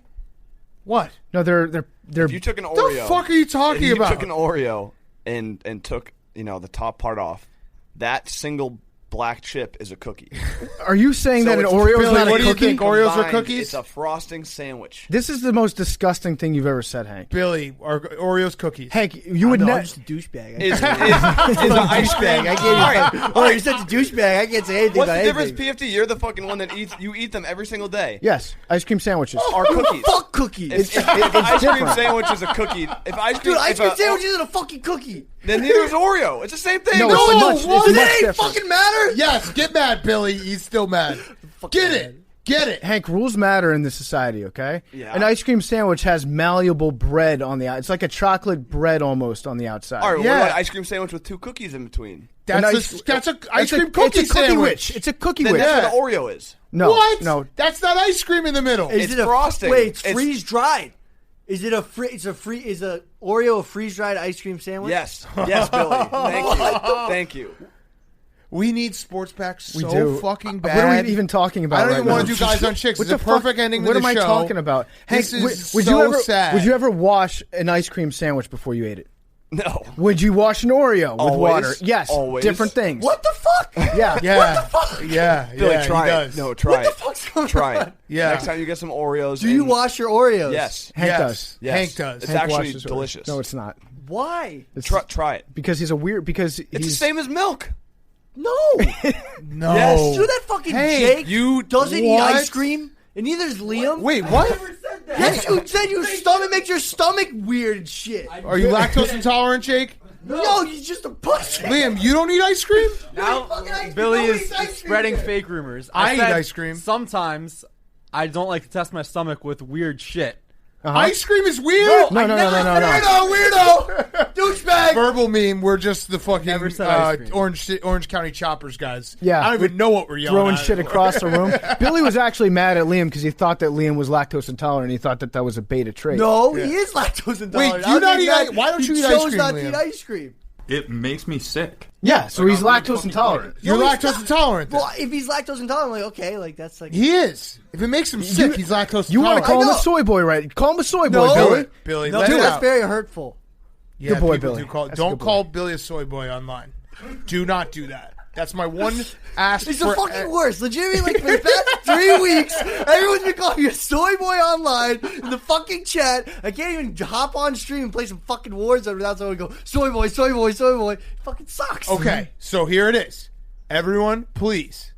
What? No, they're If you took an What Oreo, the fuck are you talking if you about? took an Oreo and took the top part off, that single black chip is a cookie. Are you saying that an it's- Oreo is Billy, not what a do you cookie? think? Oreos are Combined, cookies? It's a frosting sandwich. This is the most disgusting thing you've ever said, Hank. Billy, are Oreos cookies? Hank, you would No, I'm never. just a douchebag. Is an ice cream? I can't. All right. Oh, you're such a douchebag. I can't say anything What's about the difference, anything. PFT? You're the fucking one that eat them every single day. Yes, ice cream sandwiches. Are cookies. Fuck cookies. If ice cream different. sandwich is a cookie, if ice cream, Dude, ice if cream a- sandwich isn't a fucking cookie. then neither is Oreo. It's the same thing. No, They're it's all- much- it's what? much Does it ain't different. fucking matter? Yes, get mad, Billy. He's still mad. Get it. Get it. Hank, rules matter in this society, okay? Yeah. An ice cream sandwich has malleable bread on the outside. It's like a chocolate bread almost on the outside. All right, Yeah. what about ice cream sandwich with two cookies in between? That's An a ice cream it's cookie a cookie sandwich. witch. It's a cookie Then witch. that's what the Oreo is. No, What? no. That's not ice cream in the middle. Is It's it a frosting. Wait, it's It's- freeze dried. Is it a free? It's a free. Is a Oreo a freeze dried ice cream sandwich? Yes, yes, Billy. Thank you, thank you. We need sports packs so We do. fucking What bad. are we even talking about? I don't right even want now? to do guys on chicks. What It's a the fuck- perfect ending to What the am I show. talking about? Hank, This is would so you ever, sad. Would you ever wash an ice cream sandwich before you ate it? No. Would you wash an Oreo with Always. water? Yes. Always. Different things. What the fuck? Yeah. Yeah. Yeah. Billy, Yeah. try he it. does. No, try What it. the fuck's going Try on? it. Yeah. Next time you get some Oreos. Do you and- wash your Oreos? Yes. Hank Yes. does. Yes. Hank does. It's Hank actually washes Oreos. delicious. No, it's not. Why? It's Try it. because he's a weird. Because It's the he's same as milk. No. No. Yes. Do that fucking Hey, Jake you doesn't eat what? ice cream, and neither does Liam. Wait, what? Yes, you said your stomach makes your stomach weird and shit. Are you lactose intolerant, Jake? No, you're just a pussy. Liam, you don't eat ice cream? Now fucking ice cream. Billy Nobody's is ice cream spreading here. fake rumors. I eat said ice cream. Sometimes I don't like to test my stomach with weird shit. Ice cream is weird? No. Weirdo! Douchebag. Verbal meme, we're just the fucking Never said ice cream. Orange County Choppers guys. Yeah. I don't even know what we're yelling throwing at. shit across the room. Billy was actually mad at Liam because he thought that Liam was lactose intolerant. He thought that was a beta trait. No, he is lactose intolerant. do you How not did eat that- ice- why don't you he eat ice chose cream, not to Liam? eat ice cream. It makes me sick. Yeah, so he's lactose intolerant. You're No, he's lactose not. intolerant. then. Well, if he's lactose intolerant, like okay, like that's like He is. If it makes him sick, he's lactose You want intolerant. to call him I a know. soy boy, right? Call him a soy No. boy, Billy. Billy, no, let dude, it that's out. very hurtful. Yeah, Good boy, people Billy. do call. That's a Don't good boy. call Billy a soy boy online. Do not do that. That's my one ask It's for. the fucking worst. Legitimately, like for the past 3 weeks, everyone's been calling you a soy boy online in the fucking chat. I can't even hop on stream and play some fucking Warzone without someone go soy boy, soy boy, soy boy. It fucking sucks. Okay, so here it is. Everyone, please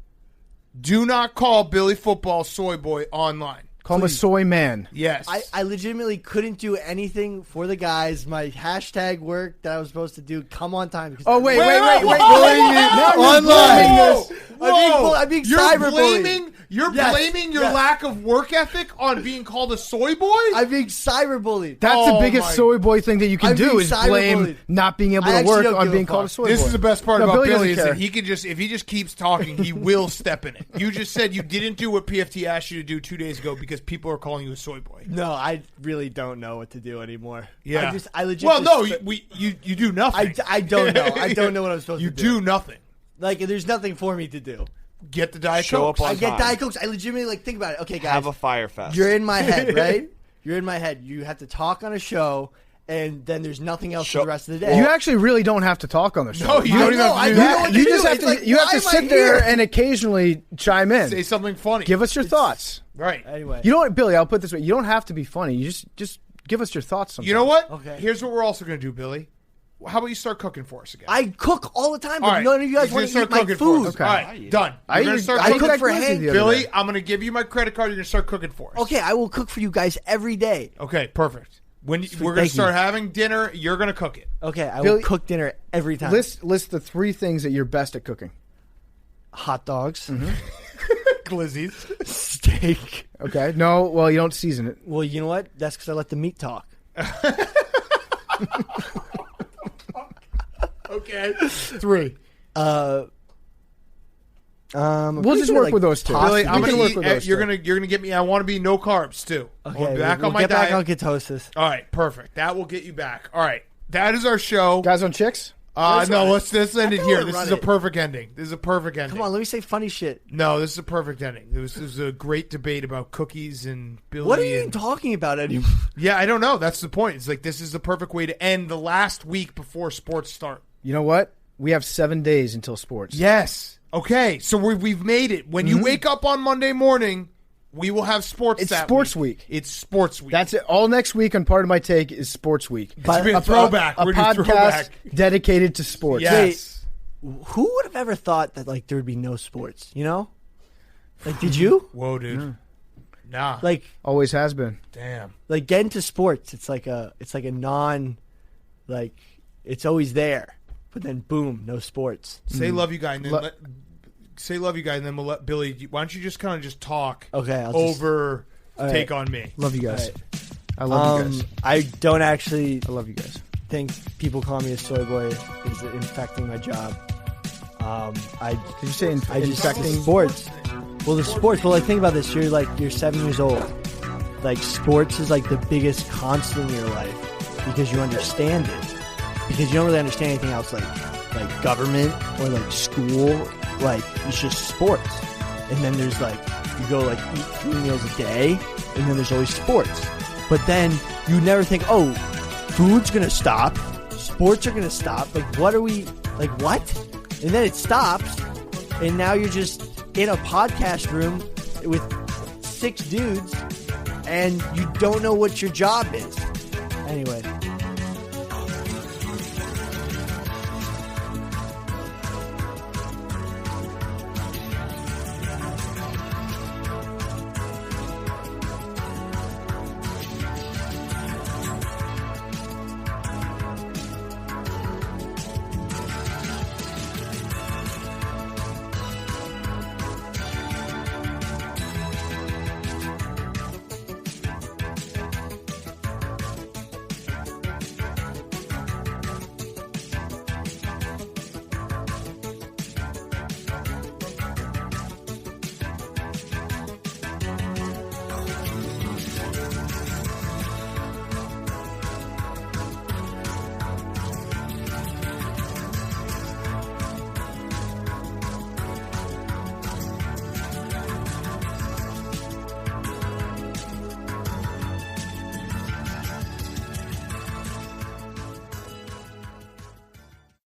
do not call Billy Football soy boy online. Call him a soy man. Yes. I legitimately couldn't do anything for the guys. My hashtag work that I was supposed to do come on time. Because Oh, wait. Whoa, Now you're blaming this. I'm being You're cyberbullied. blaming. You're Yes, blaming your yes. lack of work ethic on being called a soy boy. I'm being cyberbullied. That's Oh the biggest my- soy boy thing that you can I'm do being is blame cyberbullied. not being able I to actually work don't on give a being called a fuck. soy boy. This is the best part No, about Billy Billy is doesn't that care. he can just, if he just keeps talking, he will step in it. You just said you didn't do what PFT asked you to do 2 days ago because people are calling you a soy boy. No, I really don't know what to do anymore. Yeah. I legit. Well, no, just- you do nothing. I don't know. I don't know what I'm supposed You to do. do nothing. Like, there's nothing for me to do. Get the Diet Show Coke. up on I get time. Diet Cokes. I legitimately like think about it. Okay, guys, Have a fire fest. you're in my head, right? You're in my head. You have to talk on a show, and then there's nothing else for the rest of the day. You actually really don't have to talk on the show. No, you I don't even know, have to I do know that. what You to just do. have It's to. like, You have why to am I sit there here? and occasionally chime in. Say something funny. Give us your thoughts. right. Anyway, You know what, Billy? I'll put it this way: you don't have to be funny. You just give us your thoughts. Sometimes. You know what? Okay. Here's what we're also going to do, Billy. How about you start cooking for us again? I cook all the time, but All right. none of you guys He's want gonna to eat my cooking for food. us. Okay. All right, done. I You're going to start I cooking cooked cook for Glizzy Hank. the other Billy, day. I'm going to give you my credit card. You're going to start cooking for us. Okay, I will cook for you guys every day. Okay, perfect. When we're going Thank to start you. having dinner, you're going to cook it. Okay, I Billy- will cook dinner every time. List the 3 things that you're best at cooking. Hot dogs, Glizzies. steak. Okay. No, well, you don't season it. Well, you know what? That's because I let the meat talk. Okay. 3. I'm We'll pretty just good at, work with those two. pasta. Billy, I'm We can going work to with eat. those You're two. going to get me. I want to be no carbs too. Okay, I'll be back we'll on my get diet. back on ketosis. All right, perfect. That will get you back. All right, that is our show. Guys on chicks. No, let's end it feel here. like This run is a it. perfect ending. This is a perfect ending. Come on, let me say funny shit. No, this is a perfect ending. This was a great debate about cookies and Billy. What are you and, talking about anymore? Yeah, I don't know. That's the point. It's like this is the perfect way to end the last week before sports start. You know what? We have 7 days until sports. Yes. Okay, so we've made it. When you wake up on Monday morning, we will have sports. It's that sports week. It's sports week. That's it. All next week on Part of My Take is Sports Week. It's be a throwback. A We're gonna do podcast throwback. dedicated to sports. Yes. Who would have ever thought that like there would be no sports? You know, like did you? Whoa, dude. Nah. Like Always has been. damn. like get into sports. It's like a non, like it's always there, but then boom, no sports. Say love you, guy, and then Lo- say love you, guy, and then we'll let Billy. Why don't you just kind of just talk? Okay, I'll just- over. All Take right. on me. Love you guys. I love you guys. I don't actually I love you guys. think people call me a soy boy is infecting my job. Did you say I just infecting? sports. Well, the sports. Well, like think about this. You're 7 years old. Like sports is like the biggest constant in your life because you understand it. Because you don't really understand anything else like government or like school. Like it's just sports. And then there's like you go like eat 3 meals a day, and then there's always sports. But then you never think, oh, food's gonna stop. sports are going to stop. Like, what? And then it stops, and now you're just in a podcast room with 6 dudes, and you don't know what your job is. Anyway.